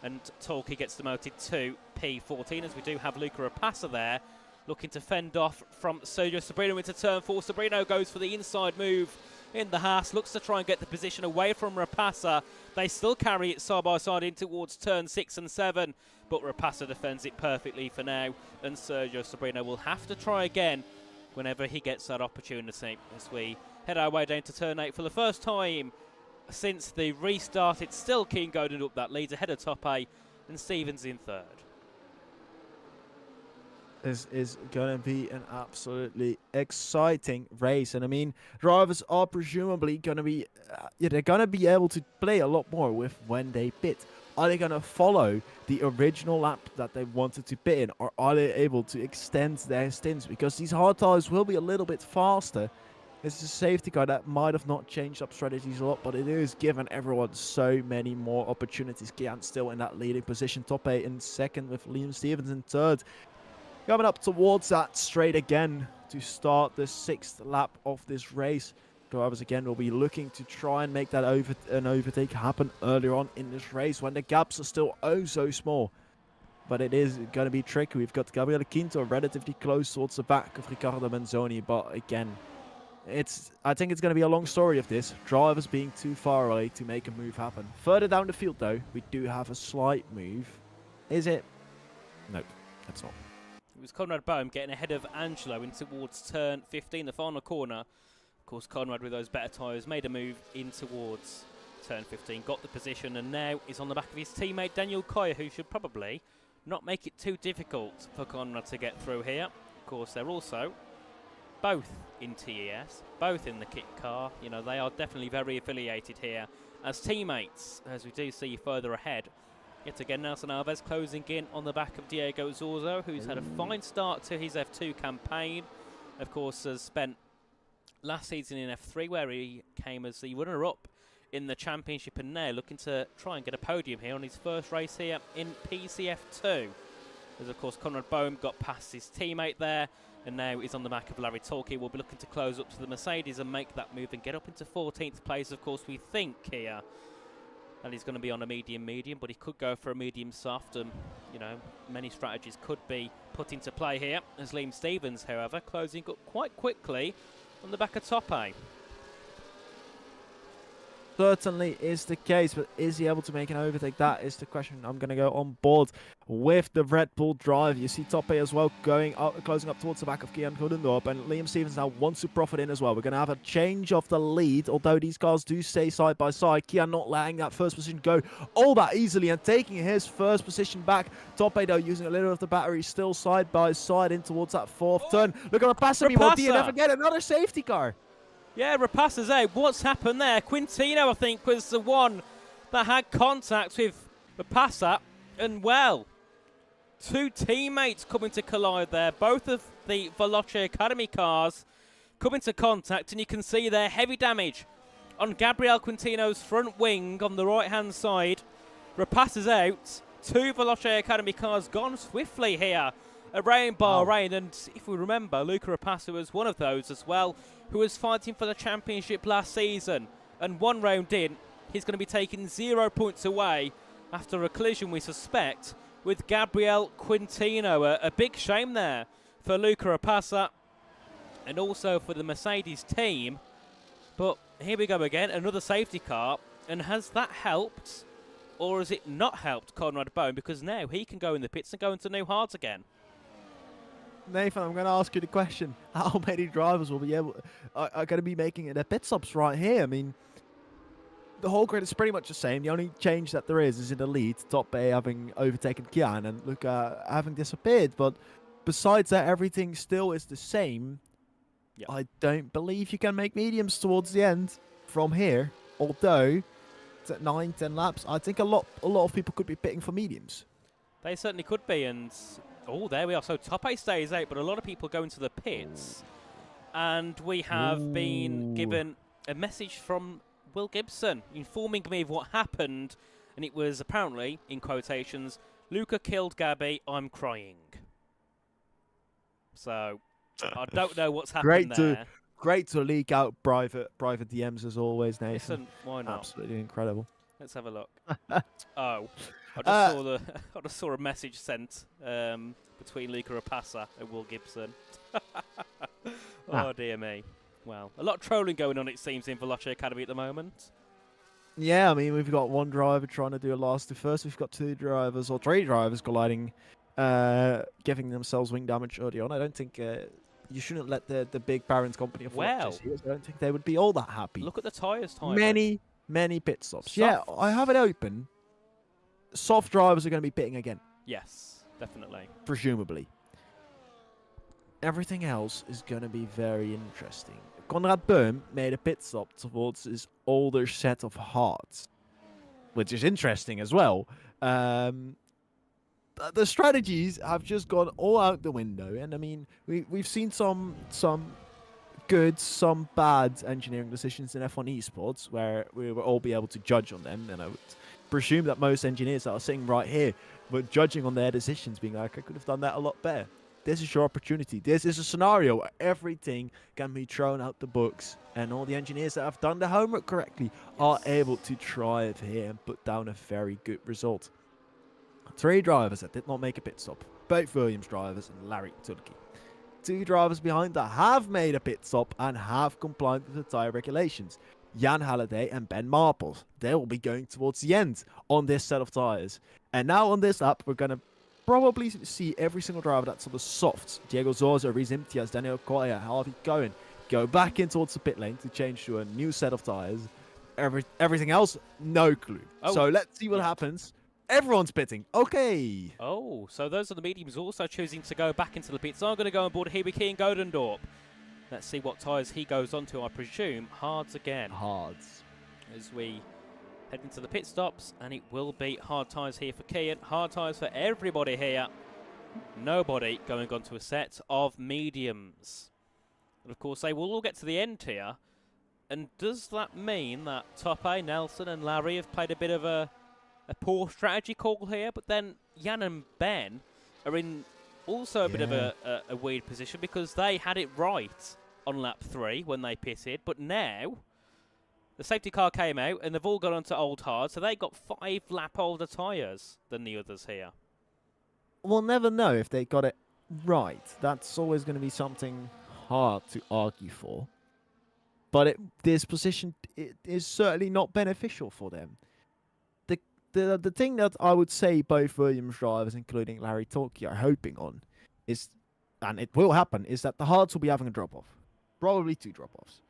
And Tolke gets demoted to P14 as we do have Luca Rapassa there looking to fend off from Sergio Sobrino into turn 4. Sobrino goes for the inside move in the Haas, looks to try and get the position away from Rapassa. They still carry it side by side in towards turn 6 and 7, but Rapassa defends it perfectly for now, and Sergio Sobrino will have to try again whenever he gets that opportunity as we head our way down to turn 8 for the first time since the restart. It's still Keane Godin up that leads ahead of Top 8 and Stevens in third. This is going to be an absolutely exciting race, and I mean, drivers are presumably going to be, they're going to be able to play a lot more with when they pit. Are they going to follow the original lap that they wanted to pit in, or are they able to extend their stints? Because these hard tires will be a little bit faster. It's a safety car that might have not changed up strategies a lot, but it is given everyone so many more opportunities. Kian still in that leading position, Top 8 in second with Liam Stevens in third. Coming up towards that straight again to start the 6th lap of this race. Drivers again will be looking to try and make that overtake happen earlier on in this race when the gaps are still oh so small. But it is going to be tricky. We've got Gabriele Quinto relatively close towards the back of Riccardo Manzoni. But again, I think it's going to be a long story of this. Drivers being too far away to make a move happen. Further down the field though, we do have a slight move. Is it? Nope, that's not. It was Conrad Bohm getting ahead of Angelo in towards turn 15, the final corner. Of course, Conrad with those better tyres made a move in towards turn 15, got the position, and now is on the back of his teammate Daniel Koya, who should probably not make it too difficult for Conrad to get through here. Of course, they're also both in TES, both in the kit car. You know, they are definitely very affiliated here as teammates, as we do see further ahead. Yet again, Nelson Alves closing in on the back of Diego Zorzo, who's had a fine start to his F2 campaign. Of course, has spent last season in F3, where he came as the runner-up in the championship, and now looking to try and get a podium here on his first race here in PCF2. As, of course, Conrad Bohm got past his teammate there, and now is on the back of Larry Tolke. Will be looking to close up to the Mercedes and make that move and get up into 14th place. Of course, we think here and he's going to be on a medium, but he could go for a medium soft, and you know, many strategies could be put into play here. As Liam Stevens, however, closing up quite quickly on the back of Top 8. Certainly is the case, but is he able to make an overtake? That is the question. I'm going to go on board with the Red Bull drive. You see Top 8 as well going up, closing up towards the back of Kian Godendorp, and Liam Stevens now wants to profit in as well. We're going to have a change of the lead, although these cars do stay side by side. Kian not letting that first position go all that easily and taking his first position back. Top 8 though using a little of the battery, still side by side in towards that 4th turn. Look at Rapassa. Rapassa. Never get another safety car. Yeah, Rapassa's out. What's happened there? Quintino, I think, was the one that had contact with Rapassa. And, well, two teammates coming to collide there. Both of the Veloce Academy cars coming to contact. And you can see there heavy damage on Gabriel Quintino's front wing on the right-hand side. Rapassa's out. Two Veloce Academy cars gone swiftly here around Bahrain. And if we remember, Luca Rapassa was one of those as well, who was fighting for the championship last season. And 1 round in, he's going to be taking 0 points away after a collision, we suspect, with Gabriel Quintino. A big shame there for Luca Rapassa and also for the Mercedes team. But here we go again, another safety car. And has that helped, or has it not helped Conrad Bohm? Because now he can go in the pits and go into new hards again. Nathan, I'm going to ask you the question. How many drivers will be are going to be making their pit stops right here? I mean, the whole grid is pretty much the same. The only change that there is in the lead, Top 8 having overtaken Kian and Luca having disappeared. But besides that, everything still is the same. Yep. I don't believe you can make mediums towards the end from here. Although, 9, 10 laps, I think a lot of people could be pitting for mediums. They certainly could be, and oh, there we are. So Top 8 stays out, but a lot of people go into the pits, and we have been given a message from Will Gibson informing me of what happened, and it was apparently, in quotations, Luca killed Gabby, I'm crying. So I don't know what's happened there. Great to leak out private DMs as always, Nathan. Listen, why not? Absolutely incredible. Let's have a look. Oh, I just saw a message sent between Luca Rapassa and Will Gibson. Oh dear me. Well, a lot of trolling going on, it seems, in Veloce Academy at the moment. Yeah, I mean, we've got one driver trying to do a last to first. We've got 2 drivers or 3 drivers colliding, giving themselves wing damage early on. I don't think you shouldn't let the big parent company of Veloce see it. I don't think they would be all that happy. Look at the tyres time. Many pit stops. Yeah, I have it open. Soft drivers are going to be pitting again. Yes, definitely. Presumably. Everything else is going to be very interesting. Konrad Böhm made a pit stop towards his older set of hards, which is interesting as well. The strategies have just gone all out the window, and I mean, we've seen some good, some bad engineering decisions in F1 esports, where we will all be able to judge on them, and I would presume that most engineers that are sitting right here were judging on their decisions, being like, I could have done that a lot better. This is your opportunity. This is a scenario where everything can be thrown out the books, and all the engineers that have done their homework correctly are able to thrive here and put down a very good result. 3 drivers that did not make a pit stop, both Williams drivers and Larry Turkey. 2 drivers behind that have made a pit stop and have complied with the tyre regulations. Jan Halliday and Ben Marples. They will be going towards the end on this set of tyres. And now on this lap, we're going to probably see every single driver that's on the softs. Diego Zorza, Reese Imtiaz, Daniel Coya, Harvey Cohen go back in towards the pit lane to change to a new set of tyres. Everything else, no clue. Oh. So let's see what happens. Everyone's pitting. Okay. Oh, so those are the mediums also choosing to go back into the pits. I'm going to go on board Hebe Key and Godendorp. Let's see what tyres he goes on to, I presume. Hards again. Hards. As we head into the pit stops, and it will be hard tyres here for Kian. Hard tyres for everybody here. Nobody going on to a set of mediums. And of course, they will all get to the end here. And does that mean that Tope, Nelson and Larry have played a bit of a poor strategy call here? But then Jan and Ben are in also a bit of a weird position, because they had it right on lap 3 when they pitted, but now the safety car came out and they've all gone onto old hard, so they got 5 lap older tyres than the others here. We'll never know if they got it right. That's always going to be something hard to argue for. But this position is certainly not beneficial for them. The thing that I would say both Williams drivers, including Larry Torquay, are hoping on is, and it will happen, is that the hards will be having a drop-off. Probably 2 drop-offs.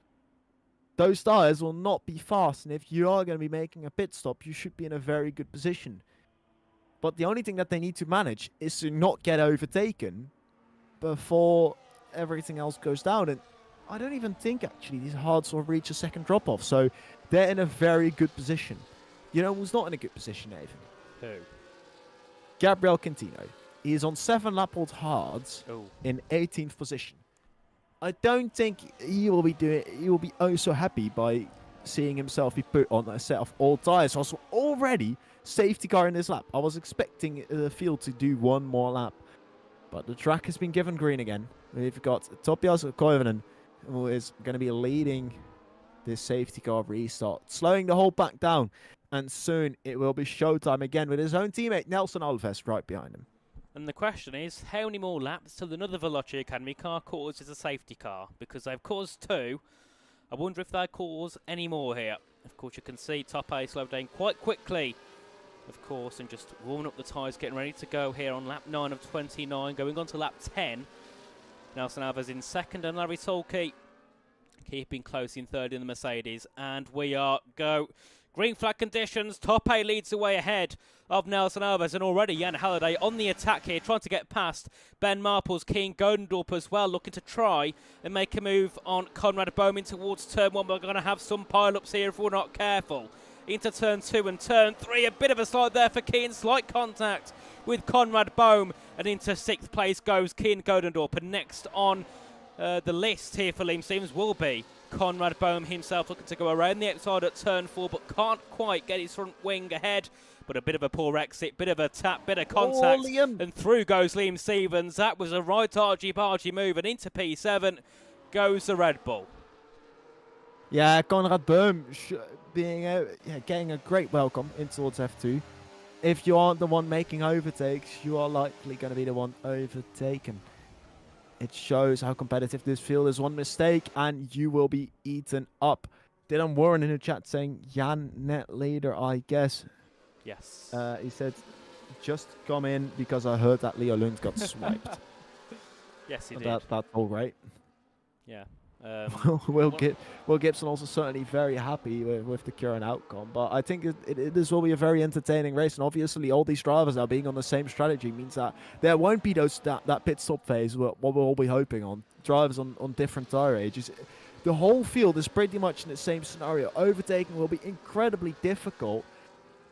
Those tyres will not be fast, and if you are going to be making a pit stop, you should be in a very good position. But the only thing that they need to manage is to not get overtaken before everything else goes down. And I don't even think, actually, these hards will reach a second drop-off, so they're in a very good position. You know who's not in a good position, Nathan? Who? Gabriel Quintino. He is on 7 lap old hards in 18th position. I don't think he will be oh so happy by seeing himself be put on a set of old tyres. Also, already safety car in this lap. I was expecting the field to do one more lap, but the track has been given green again. We've got Topias Koivunen, who is going to be leading this safety car restart, slowing the whole pack down. And soon it will be showtime again with his own teammate Nelson Alves right behind him. And the question is, how many more laps till another Veloce Academy car causes a safety car? Because they've caused 2. I wonder if they cause any more here. Of course, you can see Tope slowed down quite quickly, of course, and just warming up the tyres, getting ready to go here on lap 9 of 29, going on to lap 10. Nelson Alves in 2nd, and Larry Tolkey keeping close in 3rd in the Mercedes. And we are go. Green flag conditions. Tope leads the way ahead of Nelson Alves, and already Jan Halliday on the attack here, trying to get past Ben Marples. Keen Godendorp as well, looking to try and make a move on Konrad Böhm towards turn 1. We're going to have some pile-ups here if we're not careful. into turn 2 and turn 3. A bit of a slide there for Keane, slight contact with Conrad Bohm, and into 6th place goes Keane Godendorp. And next on the list here for Liam Stevens will be Conrad Bohm himself, looking to go around the outside at turn 4, but can't quite get his front wing ahead. But a bit of a poor exit, bit of a tap, bit of contact, and through goes Liam Stevens. That was a right argy-bargy move, and into P7 goes the Red Bull. Yeah, Conrad Bohm getting a great welcome in towards F2. If you aren't the one making overtakes, you are likely going to be the one overtaken. It shows how competitive this field is. One mistake and you will be eaten up. Dylan Warren in the chat saying Jan net leader, I guess. Yes. He said, just come in because I heard that Leo Lund got swiped. Yes, he did. That's all right. Yeah. Will Gibson also certainly very happy with the current outcome, but I think this will be a very entertaining race, and obviously all these drivers now being on the same strategy means that there won't be that pit stop phase what we'll all be hoping on. Drivers on different tire ages. The whole field is pretty much in the same scenario. Overtaking will be incredibly difficult.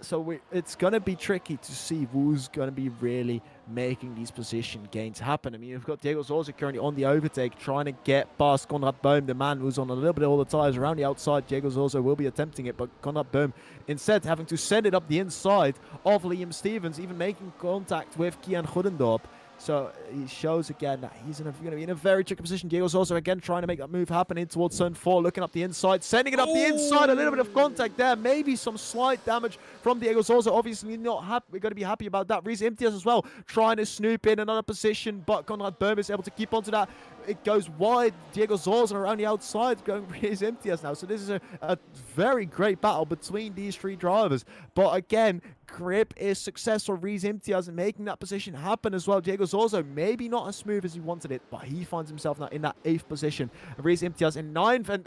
So it's going to be tricky to see who's going to be really making these position gains happen. I mean, you've got Diego Zorza currently on the overtake, trying to get past Conrad Bohm, the man who's on a little bit of all the tires around the outside. Diego Zorza will be attempting it, but Conrad Bohm instead having to send it up the inside of Liam Stevens, even making contact with Kian Goedendorp. So he shows again that he's going to be in a very tricky position. Diego's also again trying to make that move happen in towards turn 4, looking up the inside, sending it up the inside. A little bit of contact there, maybe some slight damage from Diego Zorza. Obviously not happy. We're going to be happy about that. Reese Imtiaz as well, trying to snoop in another position, but Conrad Bohm is able to keep onto that. It goes wide. Diego Zorza around the outside, going Reese Imtiaz now. So this is a very great battle between these three drivers. But again, grip is successful. Reese Imtiaz making that position happen as well. Diego Zorza maybe not as smooth as he wanted it, but he finds himself now in that 8th position. Reese Imtiaz in 9th, and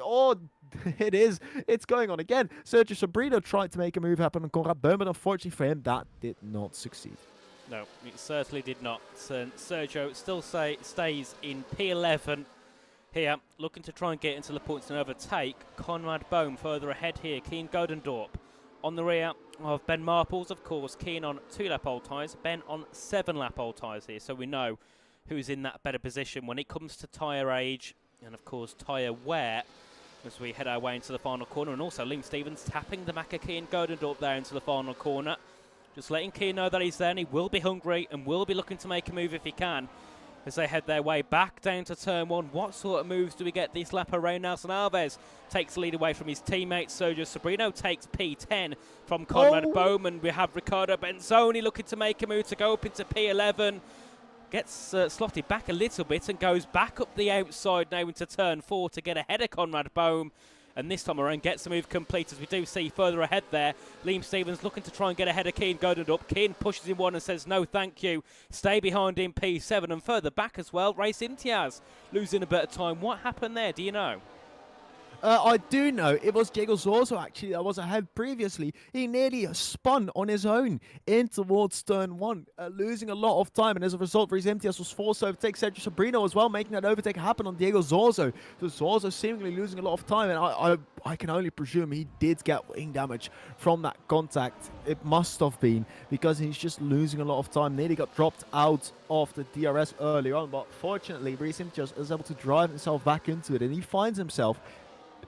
it's going on again. Sergio Sobrino tried to make a move happen on Conrad Bohm, but unfortunately for him, that did not succeed. No, it certainly did not. Sergio still stays in P11 here, looking to try and get into the points and overtake Conrad Bohm further ahead here. Keane Godendorp on the rear of Ben Marples, of course. Keane on 2-lap old tyres, Ben on 7-lap old tyres here, so we know who's in that better position when it comes to tyre age and, of course, tyre wear as we head our way into the final corner. And also Liam Stevens tapping the Macca Keane Godendorp there into the final corner. Just letting Keane know that he's there and he will be hungry and will be looking to make a move if he can as they head their way back down to turn 1. What sort of moves do we get this lap around? Nelson Alves takes the lead away from his teammate. Sergio Sobrino takes P10 from Conrad Bohm, and we have Riccardo Benzoni looking to make a move to go up into P11. Gets slotted back a little bit and goes back up the outside now into turn 4 to get ahead of Conrad Bohm. And this time around gets the move complete, as we do see further ahead there. Liam Stevens looking to try and get ahead of Keane Godendorp. Keane pushes him one and says no thank you. Stay behind in P7 and further back as well. Race Imtiaz losing a bit of time. What happened there? Do you know? I do know it was Diego Zorza actually that was ahead previously. He nearly spun on his own in towards turn 1, losing a lot of time, and as a result, Reese Imtiaz was forced to overtake Sergio Sobrino as well, making that overtake happen on Diego Zorza. So Zorza seemingly losing a lot of time, and I can only presume he did get wing damage from that contact. It must have been, because he's just losing a lot of time. Nearly got dropped out of the DRS earlier on, but fortunately Reese Imtiaz is able to drive himself back into it, and he finds himself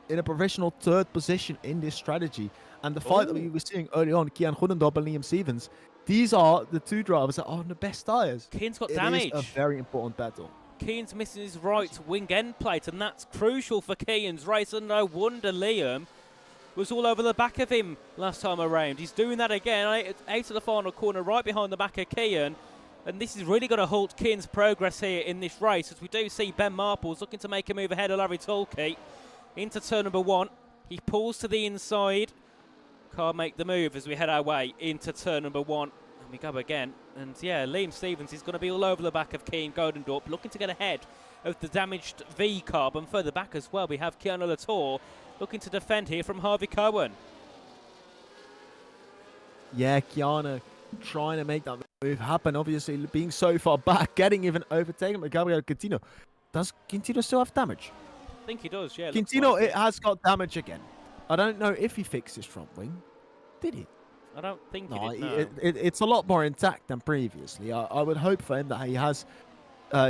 in a provisional 3rd position in this strategy. And the fight that we were seeing early on, Kian Goedendorp and Liam Stevens, these are the two drivers that are on the best tyres. Keane's got damage. It is a very important battle. Keane's missing his right wing end plate, and that's crucial for Keane's race, and no wonder Liam was all over the back of him last time around. He's doing that again, out of the final corner, right behind the back of Keane. And this is really going to halt Keane's progress here in this race, as we do see Ben Marples looking to make a move ahead of Larry Tolkey. Into turn number 1, he pulls to the inside. Can't make the move as we head our way into turn number 1. And we go again. And yeah, Liam Stevens is going to be all over the back of Keane Godendorp, looking to get ahead of the damaged V-Carb. And further back as well, we have Keanu Latour looking to defend here from Harvey Cohen. Yeah, Keanu trying to make that move happen. Obviously, being so far back, getting even overtaken by Gabriel Quintino. Does Quintino still have damage? I think he does, yeah. Quintino, it has got damage again. I don't know if he fixed his front wing. Did he? I don't think No, he did, no. it's a lot more intact than previously. I would hope for him that he has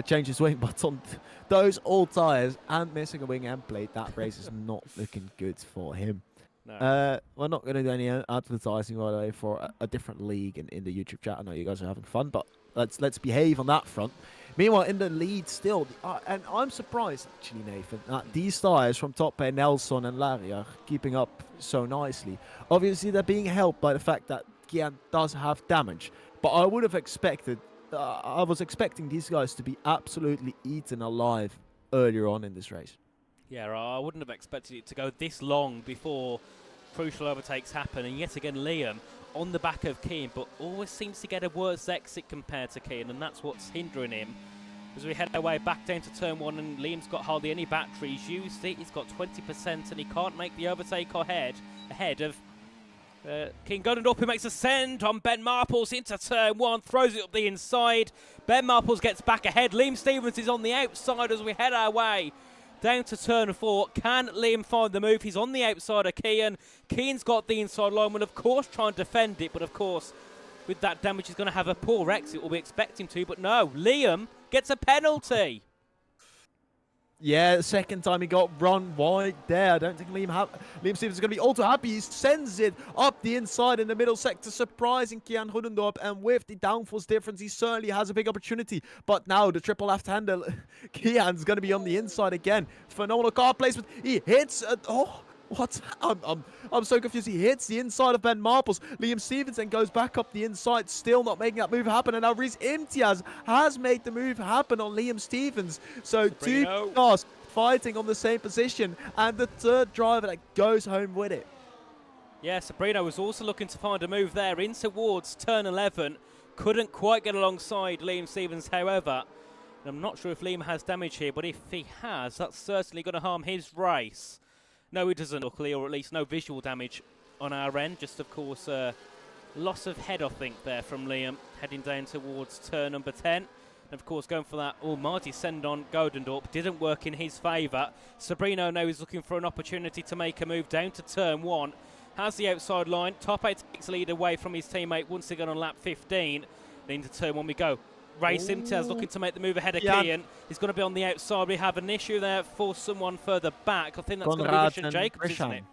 changed his wing, but on those old tyres and missing a wing end plate, that race is not looking good for him. No. We're not going to do any advertising, by the way, for a different league in the YouTube chat. I know you guys are having fun, but let's behave on that front. Meanwhile, in the lead still, and I'm surprised, actually, Nathan, that these tyres from Toppe, Nelson and Larry are keeping up so nicely. Obviously, they're being helped by the fact that Kian does have damage, but I would have expected, I was expecting these guys to be absolutely eaten alive earlier on in this race. Yeah, I wouldn't have expected it to go this long before crucial overtakes happen. And yet again, Liam on the back of Keane, but always seems to get a worse exit compared to Keane, and that's what's hindering him. As we head our way back down to turn 1, and Liam's got hardly any battery. He's used it, he's got 20%, and he can't make the overtake ahead of King Godendorp, who makes a send on Ben Marples into turn 1, throws it up the inside. Ben Marples gets back ahead. Liam Stevens is on the outside as we head our way down to turn 4. Can Liam find the move? He's on the outside of Kean. Kean's got the inside line, and of course try and defend it, but of course with that damage he's going to have a poor exit, we'll be expecting to, but no, Liam gets a penalty. Yeah, the second time he got run wide there. I don't think Liam Stevens is going to be all too happy. He sends it up the inside in the middle sector, surprising Kian Hoodendorp. And with the downforce difference, he certainly has a big opportunity. But now the triple left-hander, Kian's going to be on the inside again. Phenomenal car placement. He hits... What? I'm so confused. He hits the inside of Ben Marples. Liam Stevens then goes back up the inside, still not making that move happen. And now Reese Imtiaz has made the move happen on Liam Stevens. So two cars fighting on the same position, and the third driver that goes home with it. Yeah, Sabrino was also looking to find a move there in towards turn 11. Couldn't quite get alongside Liam Stevens, however. And I'm not sure if Liam has damage here, but if he has, that's certainly going to harm his race. No, it doesn't, luckily, or at least no visual damage on our end. Just, of course, loss of head, I think, there from Liam, heading down towards turn number 10. And, of course, going for that almighty send on Godendorp didn't work in his favour. Sabrino now is looking for an opportunity to make a move down to turn 1. Has the outside line. Top 8 takes lead away from his teammate once again on lap 15. Then into turn 1 we go. Race Imtiaz looking to make the move ahead of Kian. He's going to be on the outside. We have an issue there for someone further back. I think that's going to be Richard Jacobs, isn't it?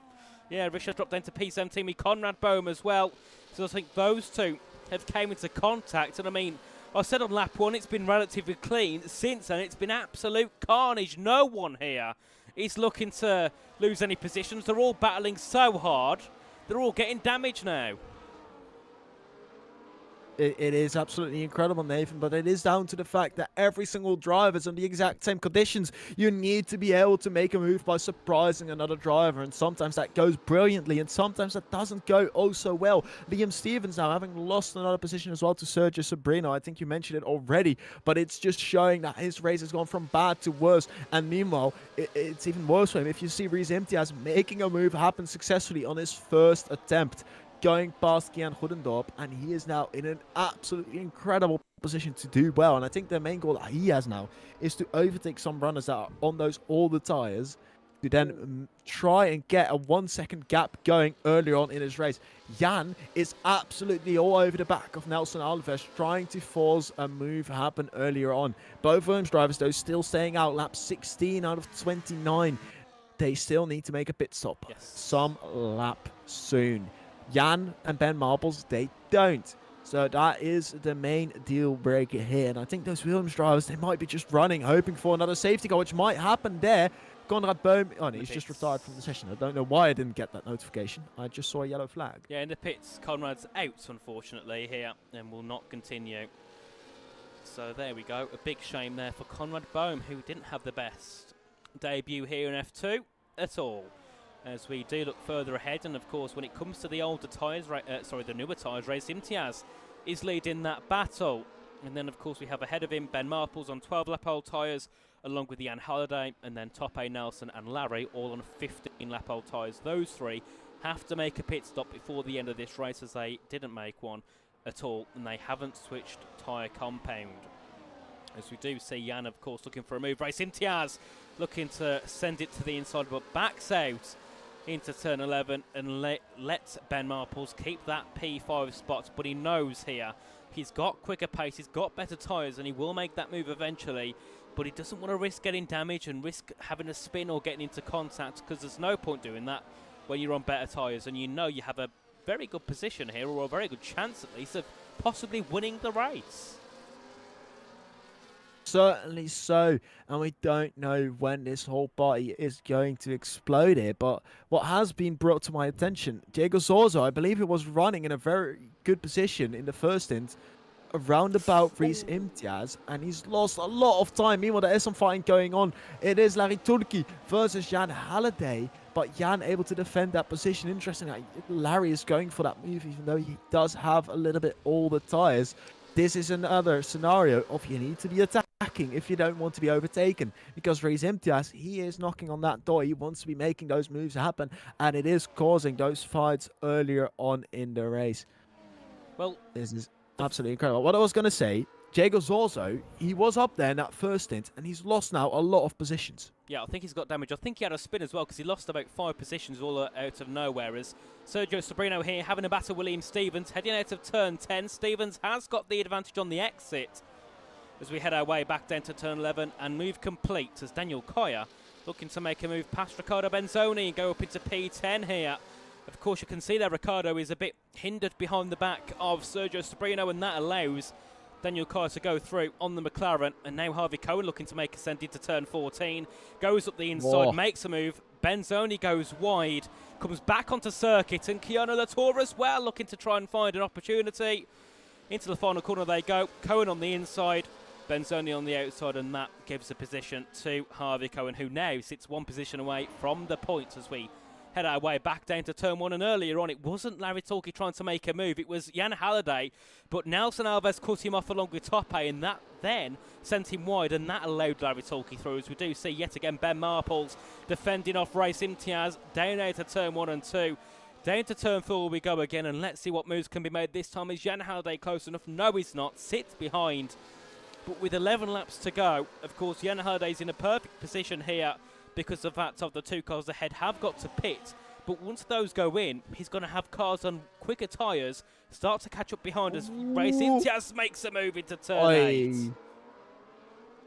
Yeah, Richard dropped down to P17 with Conrad Bohm as well. So I think those two have came into contact. And I mean, I said on lap 1 it's been relatively clean. Since then, it's been absolute carnage. No one here is looking to lose any positions. They're all battling so hard. They're all getting damage now. It is absolutely incredible, Nathan, but it is down to the fact that every single driver is on the exact same conditions. You need to be able to make a move by surprising another driver, and sometimes that goes brilliantly, and sometimes that doesn't go oh so well. Liam Stevens now having lost another position as well to Sergio Sabrino. I think you mentioned it already, but it's just showing that his race has gone from bad to worse, and meanwhile, it's even worse for him. If you see Reese Imtiaz making a move happen successfully on his first attempt, going past Kian Hoodendorp, and he is now in an absolutely incredible position to do well. And I think the main goal that he has now is to overtake some runners that are on those older tyres, to then try and get a 1 second gap going earlier on in his race. Jan is absolutely all over the back of Nelson Alves, trying to force a move happen earlier on. Both Williams drivers, though, still staying out. Lap 16 out of 29. They still need to make a pit stop some lap soon. Jan and Ben Marples, they don't. So that is the main deal breaker here. And I think those Williams drivers, they might be just running, hoping for another safety car, which might happen there. Conrad Bohm, oh, no, he's just retired from the session. I don't know why I didn't get that notification. I just saw a yellow flag. Yeah, in the pits, Conrad's out, unfortunately, here, and will not continue. So there we go. A big shame there for Conrad Bohm, who didn't have the best debut here in F2 at all. As we do look further ahead, and of course when it comes to the older tyres, the newer tyres, Race Imtiaz is leading that battle. And then of course we have ahead of him Ben Marples on 12 lap old tyres, along with Jan Halliday, and then Toppe, Nelson and Larry all on 15 lap old tyres. Those three have to make a pit stop before the end of this race, as they didn't make one at all, and they haven't switched tyre compound. As we do see Jan, of course, looking for a move. Race Imtiaz looking to send it to the inside, but backs out into turn 11 and let Ben Marples keep that P5 spot, but he knows here he's got quicker pace, he's got better tyres, and he will make that move eventually, but he doesn't want to risk getting damage and risk having a spin or getting into contact, because there's no point doing that when you're on better tyres, and you know you have a very good position here, or a very good chance at least, of possibly winning the race. Certainly so, and we don't know when this whole party is going to explode here, but what has been brought to my attention, Diego Zorzo, I believe it was running in a very good position in the first stint, around about Reece Imtiaz, and he's lost a lot of time. Meanwhile, there is some fighting going on. It is Larry Turki versus Jan Halliday, but Jan able to defend that position. Interesting, Larry is going for that move, even though he does have a little bit all the tyres. This is another scenario of you need to be attacking if you don't want to be overtaken. Because Reece Imtiaz, he is knocking on that door. He wants to be making those moves happen. And it is causing those fights earlier on in the race. Well, this is absolutely incredible. What I was going to say, Diego Zorzo, he was up there in that first stint. And he's lost now a lot of positions. Yeah, I think he's got damage. I think he had a spin as well, because he lost about 5 positions all out of nowhere. As Sergio Sobrino here having a battle with Liam Stevens, heading out of turn 10. Stevens has got the advantage on the exit as we head our way back down to turn 11, and move complete as Daniel Kaya looking to make a move past Riccardo Benzoni and go up into P10 here. Of course, you can see that Riccardo is a bit hindered behind the back of Sergio Sobrino, and that allows Daniel Kaya to go through on the McLaren. And now Harvey Cohen looking to make a ascent into turn 14. Goes up the inside, makes a move. Benzoni goes wide, comes back onto circuit, and Keanu Latour as well looking to try and find an opportunity. Into the final corner they go. Cohen on the inside, Benzoni on the outside, and that gives a position to Harvey Cohen, who now sits one position away from the points as we head our way back down to turn 1. And earlier on, it wasn't Larry Torkey trying to make a move, it was Jan Halliday, but Nelson Alves cut him off along with Tope, and that then sent him wide, and that allowed Larry Torkey through, as we do see yet again Ben Marples defending off Reece Imtiaz down out to turn 1 and 2. Down to turn 4 we go again, and let's see what moves can be made this time. Is Jan Halliday close enough? No, he's not. Sits behind. But with 11 laps to go, of course, Jan Halliday's in a perfect position here, because the fact of the 2 cars ahead have got to pit. But once those go in, he's going to have cars on quicker tyres start to catch up behind us. Reece Imtiaz makes a move into turn 8.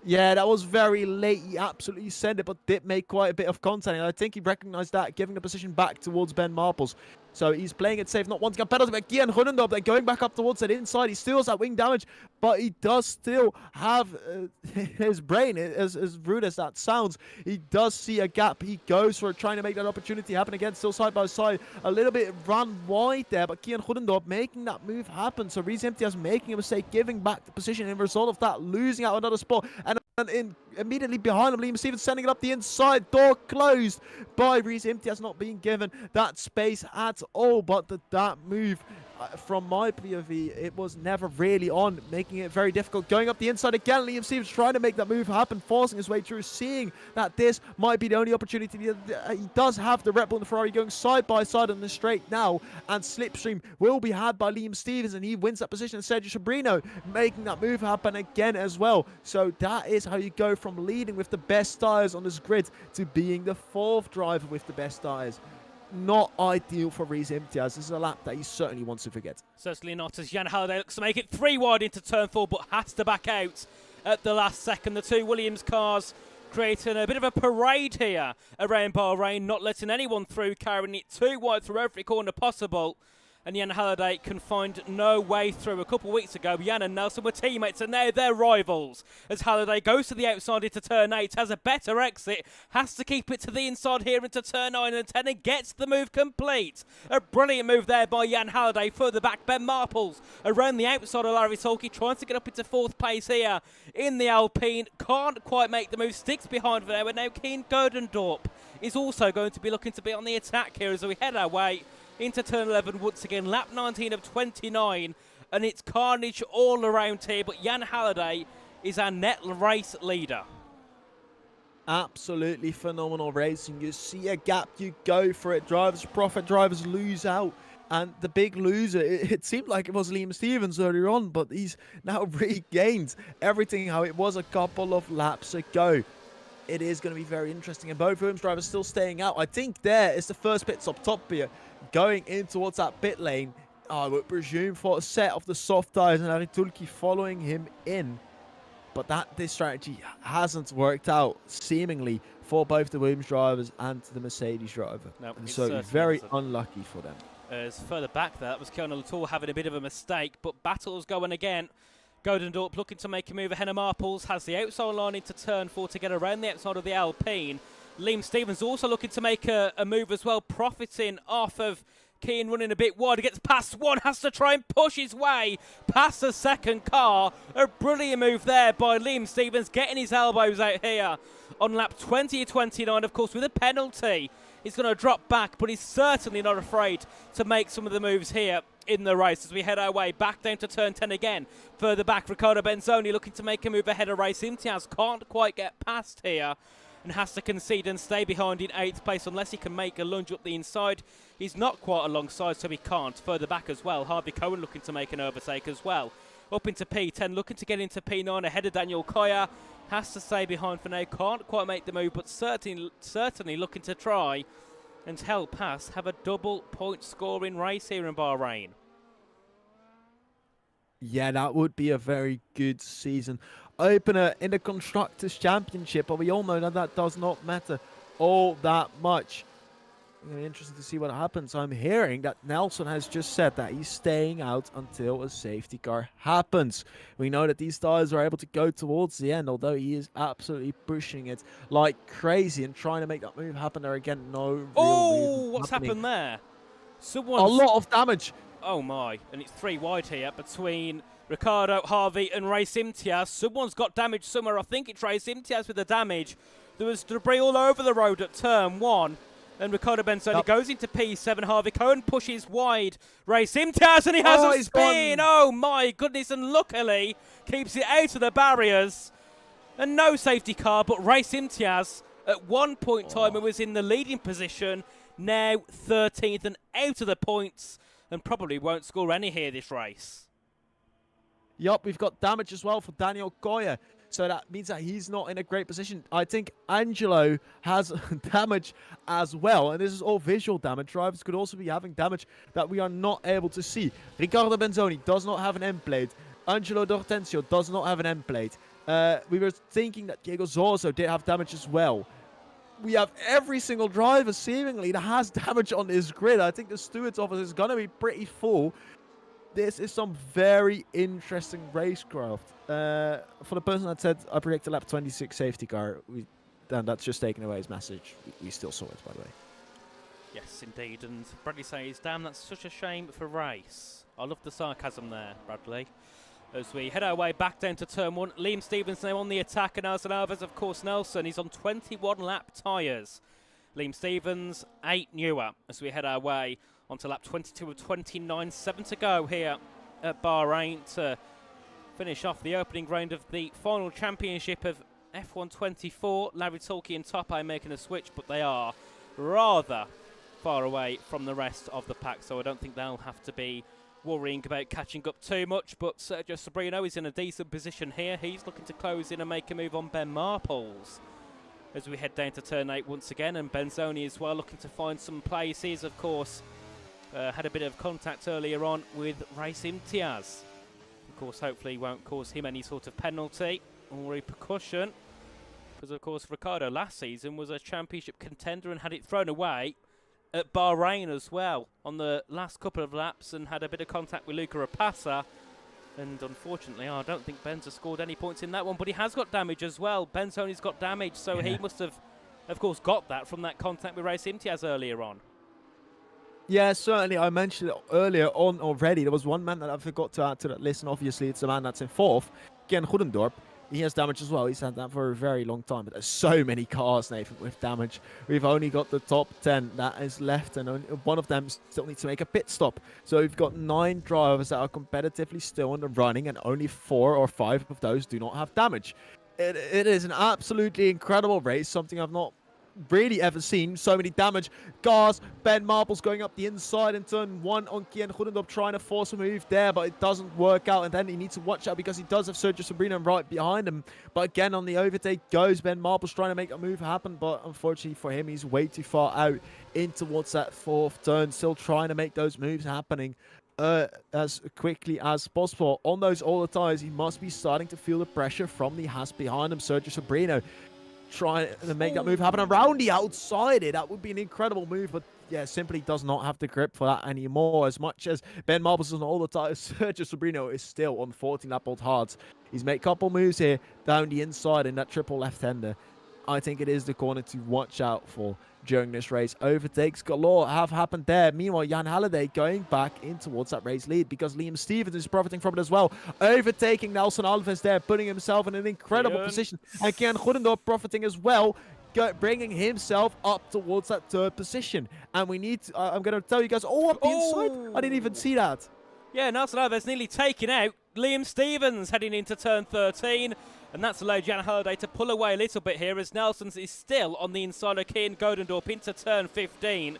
Yeah, that was very late. He absolutely sent it, but did make quite a bit of contact. And I think he recognised that, giving the position back towards Ben Marples. So he's playing it safe, not wanting to get penalty, but Gian Hunendorp then going back up towards that inside. He still has that wing damage, but he does still have his brain, as rude as that sounds. He does see a gap. He goes for trying to make that opportunity happen again, still side by side. A little bit run wide there, but Gian Hunendorp making that move happen. So Reece Imtiaz making a mistake, giving back the position. In result of that, losing out another spot. And immediately behind him, Liam Stevens sending it up the inside, door closed by Reece Imtiaz, not being given that space at all. But that move, from my POV, it was never really on, making it very difficult. Going up the inside again, Liam Stevens trying to make that move happen, forcing his way through, seeing that this might be the only opportunity. He does have the Red Bull and the Ferrari going side by side on the straight now, and slipstream will be had by Liam Stevens, and he wins that position. Sergio Sobrino making that move happen again as well. So that is how you go from leading with the best tyres on this grid to being the 4th driver with the best tyres. Not ideal for Reece Imtiaz. This is a lap that he certainly wants to forget. Certainly not, as Jan Halliday looks to make it 3 wide into turn 4, but has to back out at the last second. The 2 Williams cars creating a bit of a parade here around Bahrain, not letting anyone through, carrying it 2 wide through every corner possible. And Jan Halliday can find no way through. A couple of weeks ago, Jan and Nelson were teammates, and now they're rivals. As Halliday goes to the outside into turn 8, has a better exit, has to keep it to the inside here into turn 9 and 10, and gets the move complete. A brilliant move there by Jan Halliday. Further back, Ben Marples around the outside of Larry Torkey, trying to get up into 4th place here in the Alpine. Can't quite make the move, sticks behind for now, and now Keen Gerdendorp is also going to be looking to be on the attack here as we head our way into turn 11 once again, lap 19 of 29, and it's carnage all around here, but Jan Halliday is our net race leader. Absolutely phenomenal racing. You see a gap, you go for it. Drivers profit, drivers lose out. And the big loser, it seemed like it was Liam Stevens earlier on, but he's now regained everything how it was a couple of laps ago. it is going to be very interesting. And both Williams drivers still staying out. I think there is the first pit stop. Top here going in towards that pit lane. I would presume for a set of the soft tires, and Aritulki following him in. But this strategy hasn't worked out, seemingly, for both the Williams drivers and the Mercedes driver. No, and so very doesn't. unlucky for them. As further back there, that was Kernel Latour having a bit of a mistake, but battles going again. Godendorp looking to make a move ahead of Marples, has the outside line into turn 4 to get around the outside of the Alpine. Liam Stevens also looking to make a move as well, profiting off of Keane running a bit wide. He gets past one, has to try and push his way past the second car. A brilliant move there by Liam Stevens, getting his elbows out here on lap 20-29, of course, with a penalty. He's going to drop back, but he's certainly not afraid to make some of the moves here in the race as we head our way back down to turn 10 again. Further back, Riccardo Benzoni looking to make a move ahead of Race Imtiaz. Can't quite get past here and has to concede and stay behind in 8th place unless he can make a lunge up the inside. He's not quite alongside, so he can't. Further back as well, Harvey Cohen looking to make an overtake as well. Up into P10, looking to get into P9 ahead of Daniel Koya. Has to stay behind for now, can't quite make the move, but certainly looking to try and help Haas have a double point scoring race here in Bahrain. Yeah, that would be a very good season opener in the Constructors' Championship, but we all know that does not matter all that much. It's going to be interesting to see what happens. I'm hearing that Nelson has just said that he's staying out until a safety car happens. We know that these tires are able to go towards the end, although he is absolutely pushing it like crazy and trying to make that move happen there again. No real Oh, what's happening. happened there? A lot of damage. Oh my, and it's 3 wide here between Riccardo, Harvey and Race Imtiaz. Someone's got damage somewhere. I think it's Race Imtiaz with the damage. There was debris all over the road at turn 1. And Riccardo Benzoni goes into P7. Harvey Cohen pushes wide. Race Imtiaz, and he has a spin. Oh my goodness, and luckily keeps it out of the barriers. And no safety car, but Race Imtiaz at one point in time it was in the leading position. Now 13th and out of the points, and probably won't score any here this race. Yup, we've got damage as well for Daniel Koya. So that means that he's not in a great position. I think Angelo has damage as well. And this is all visual damage. Drivers could also be having damage that we are not able to see. Riccardo Benzoni does not have an end plate. Angelo D'Ortenzio does not have an end plate. We were thinking that Diego Zorzo did have damage as well. We have every single driver seemingly that has damage on this grid. I think the steward's office is going to be pretty full. This is some very interesting racecraft. For the person that said I predict a lap 26 safety car, then that's just taken away his message. We still saw it, by the way. Yes, indeed. And Bradley says, damn, that's such a shame for race. I love the sarcasm there, Bradley. As we head our way back down to turn 1, Liam Stevens now on the attack, and Nelson Alves, of course, Nelson. He's on 21 lap tyres. Liam Stevens, 8 newer. As we head our way onto lap 22 of 29, 7 to go here at Bahrain to finish off the opening round of the final championship of F1 24. Larry Tulke and Topai making a switch, but they are rather far away from the rest of the pack, so I don't think they'll have to be worrying about catching up too much. But Sergio Sobrino is in a decent position here. He's looking to close in and make a move on Ben Marples as we head down to turn 8 once again, and Benzoni as well looking to find some places, of course. Had a bit of contact earlier on with Race Imtiaz. Of course, hopefully won't cause him any sort of penalty or repercussion. Because, of course, Riccardo last season was a championship contender and had it thrown away at Bahrain as well on the last couple of laps and had a bit of contact with Luca Rapassa. And unfortunately, I don't think Ben's scored any points in that one, but he has got damage as well. Benzoni's got damage, so he must have, of course, got that from that contact with Race Imtiaz earlier on. Yeah, certainly. I mentioned it earlier on already. There was one man that I forgot to add to that list, and obviously it's the man that's in 4th, Ken Goedendorp. He has damage as well. He's had that for a very long time, but there's so many cars, Nathan, with damage. We've only got the top 10 that is left, and only one of them still needs to make a pit stop. So we've got 9 drivers that are competitively still in the running, and only 4 or 5 of those do not have damage. It is an absolutely incredible race, something I've not really ever seen so many damage. Gas, Ben Marples going up the inside in turn 1 on Kian Goedendorp trying to force a move there, but it doesn't work out, and then he needs to watch out because he does have Sergio Sobrino right behind him. But again, on the overtake goes Ben Marples trying to make a move happen, but unfortunately for him, he's way too far out in towards that 4th turn, still trying to make those moves happening as quickly as possible. On those all the tires, he must be starting to feel the pressure from the Haas behind him. Sergio Sobrino trying to make that move happen around the outside. That would be an incredible move, but yeah, simply does not have the grip for that anymore. As much as Ben Marples is on all the tires, Sergio Sobrino is still on 14 lap old hards. He's made a couple moves here down the inside in that triple left-hander. I think it is the corner to watch out for during this race. Overtakes galore have happened there. Meanwhile, Jan Halliday going back in towards that race lead because Liam Stevens is profiting from it as well. Overtaking Nelson Alves there, putting himself in an incredible position. And Kian Goedendorp profiting as well, bringing himself up towards that 3rd position. And we need to, I'm going to tell you guys, up the inside. I didn't even see that. Yeah, Nelson Alves nearly taken out. Liam Stevens heading into turn 13. And that's allowed Jan Halliday to pull away a little bit here as Nelson's is still on the inside of Kian Goedendorp into turn 15.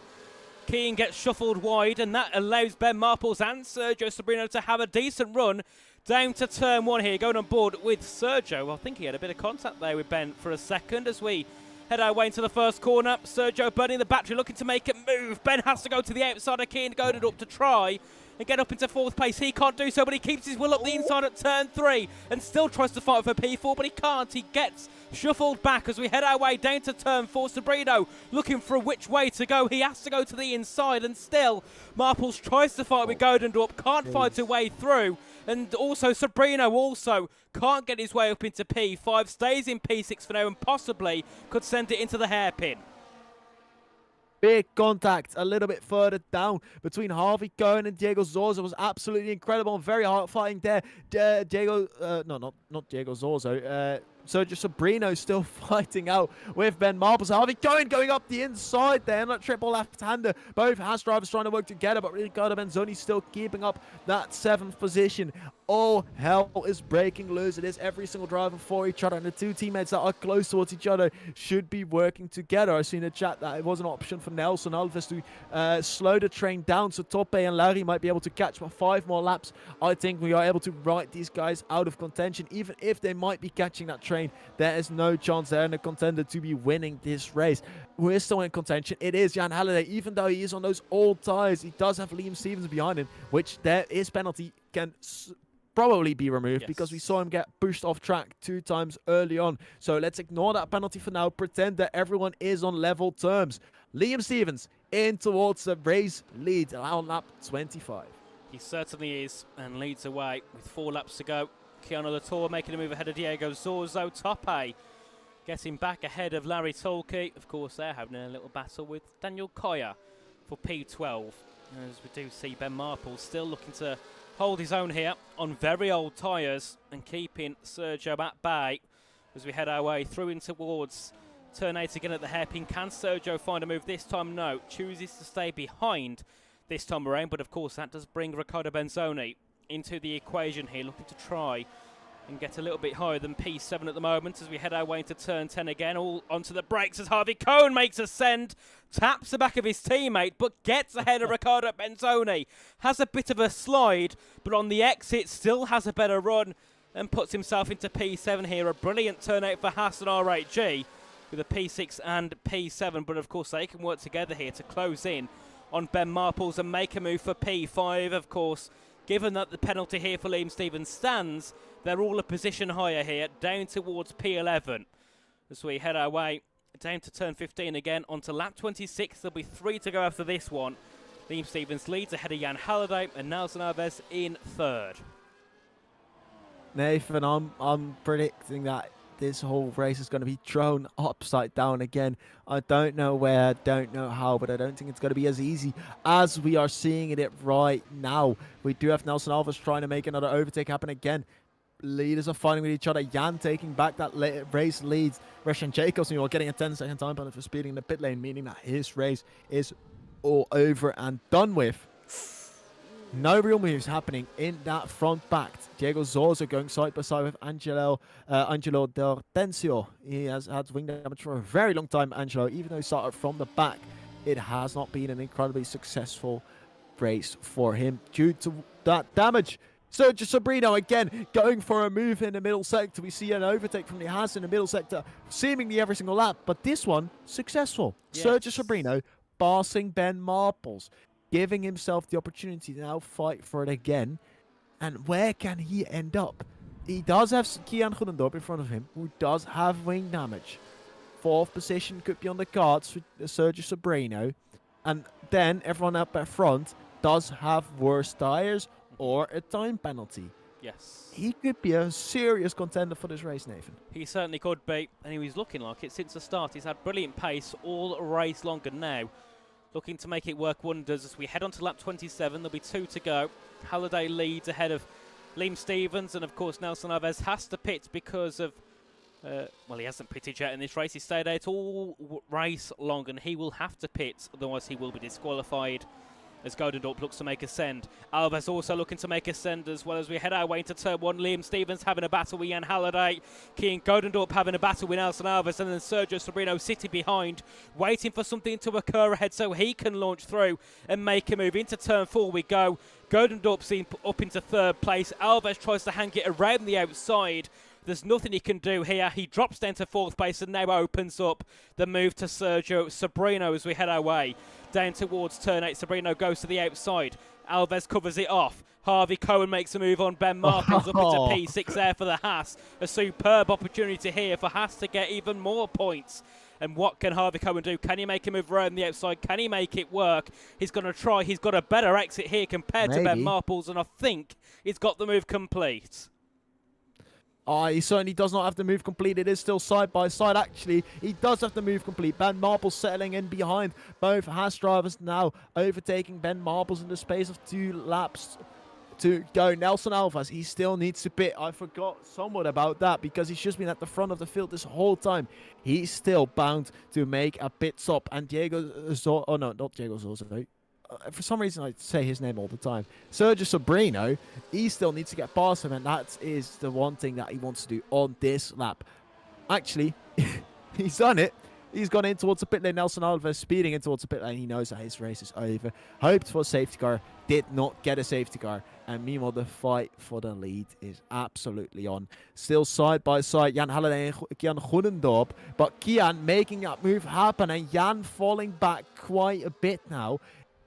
Kian gets shuffled wide, and that allows Ben Marples and Sergio Sobrino to have a decent run down to turn 1 here, going on board with Sergio. I think he had a bit of contact there with Ben for a second as we head our way into the first corner. Sergio burning the battery, looking to make a move. Ben has to go to the outside of Kian Goedendorp to try and get up into 4th place. He can't do so, but he keeps his will up the inside at turn 3 and still tries to fight for P4, but he can't. He gets shuffled back as we head our way down to turn 4. Sobrino looking for which way to go. He has to go to the inside, and still Marples tries to fight with Goedendorp, can't fight a way through. And also Sobrino also can't get his way up into P5, stays in P6 for now and possibly could send it into the hairpin. Big contact a little bit further down between Harvey Cohen and Diego Zorzo was absolutely incredible and very hard fighting there. Not Diego Zorzo. Sergio Sobrino still fighting out with Ben Marples. Harvey Cohen going up the inside there, not triple left-hander. Both Haas drivers trying to work together, but Riccardo Benzoni still keeping up that 7th position. All hell is breaking loose. It is every single driver for each other, and the 2 teammates that are close towards each other should be working together. I see in the chat that it was an option for Nelson Alves to slow the train down so Tope and Larry might be able to catch for 5 more laps. I think we are able to ride these guys out of contention. Even if they might be catching that train, there is no chance they're in a contender to be winning this race. We're still in contention. It is Jan Halliday. Even though he is on those old tires, he does have Liam Stevens behind him, which there is penalty can probably be removed because we saw him get pushed off track 2 times early on. So let's ignore that penalty for now, pretend that everyone is on level terms. Liam Stevens in towards the race lead on lap 25. He certainly is and leads away with 4 laps to go. Keanu Latour making a move ahead of Diego Zorzo. Tope getting back ahead of Larry Tolke. Of course, they're having a little battle with Daniel Koya for P12. As we do see Ben Marples still looking to hold his own here on very old tyres and keeping Sergio at bay as we head our way through in towards turn 8 again at the hairpin. Can Sergio find a move this time? No. Chooses to stay behind this time around, but of course that does bring Riccardo Benzoni into the equation here, looking to try and get a little bit higher than P7 at the moment as we head our way into turn 10 again. All onto the brakes as Harvey Cohen makes a send, taps the back of his teammate, but gets ahead of Riccardo Benzoni. Has a bit of a slide, but on the exit still has a better run and puts himself into P7 here. A brilliant turn out for Haas and R8G with a P6 and P7, but of course they can work together here to close in on Ben Marples and make a move for P5, of course. Given that the penalty here for Liam Stevens stands, they're all a position higher here, down towards P11. As we head our way down to turn 15 again, onto lap 26. There'll be 3 to go after this one. Liam Stevens leads ahead of Jan Halliday and Nelson Alves in 3rd. Nathan, I'm predicting that this whole race is going to be thrown upside down again. I don't know where, don't know how, but I don't think it's going to be as easy as we are seeing it right now. We do have Nelson Alves trying to make another overtake happen again. Leaders are fighting with each other. Jan taking back that race lead. Russian Jacobs getting a 10-second time penalty for speeding in the pit lane, meaning that his race is all over and done with. No real moves happening in that front back. Diego Zorzo going side by side with Angelo Del Tensio. He has had wing damage for a very long time, Angelo. Even though he started from the back, it has not been an incredibly successful race for him due to that damage. Sergio Sobrino again going for a move in the middle sector. We see an overtake from the Haas in the middle sector seemingly every single lap, but this one successful. Yes. Sergio Sobrino passing Ben Marples, giving himself the opportunity to now fight for it again. And where can he end up? He does have Kian Goedendorp in front of him, who does have wing damage. 4th position could be on the cards for Sergio Sobrino. And then everyone up at front does have worse tires or a time penalty. Yes. He could be a serious contender for this race, Nathan. He certainly could be, and he was looking like it since the start. He's had brilliant pace all race long, and now looking to make it work wonders as we head on to lap 27. There'll be 2 to go. Halliday leads ahead of Liam Stevens, and of course Nelson Alves has to pit because of well, he hasn't pitted yet in this race. He stayed out all race long, and he will have to pit, otherwise he will be disqualified as Goedendorp looks to make a send. Alves also looking to make a send as well as we head our way into turn 1. Liam Stevens having a battle with Jan Halliday. Keane Goedendorp having a battle with Nelson Alves, and then Sergio Sobrino sitting behind, waiting for something to occur ahead so he can launch through and make a move. Into turn 4 we go. Goedendorp seen up into 3rd place. Alves tries to hang it around the outside. There's nothing he can do here. He drops down to 4th place and now opens up the move to Sergio Sobrino as we head our way down towards turn 8. Sobrino goes to the outside. Alves covers it off. Harvey Cohen makes a move on Ben Marples up into P6 there for the Haas. A superb opportunity here for Haas to get even more points. And what can Harvey Cohen do? Can he make a move around the outside? Can he make it work? He's going to try. He's got a better exit here compared to Ben Marples, and I think he's got the move complete. He certainly does not have the move complete. It is still side by side. Actually, he does have the move complete. Ben Marples settling in behind both Haas drivers now, overtaking Ben Marples in the space of 2 laps to go. Nelson Alves, he still needs to pit. I forgot somewhat about that because he's just been at the front of the field this whole time. He's still bound to make a pit stop. And Diego Zorzo, oh no, not Diego Zorzo. For some reason, I say his name all the time. Sergio Sobrino, he still needs to get past him, and that is the one thing that he wants to do on this lap. Actually, he's done it. He's gone in towards the pit lane. Nelson Alves speeding in towards the pit lane. He knows that his race is over. Hoped for a safety car, did not get a safety car. And meanwhile, the fight for the lead is absolutely on. Still side by side, Jan Halliday and Kian Goedendorp. But Kian making that move happen, and Jan falling back quite a bit now.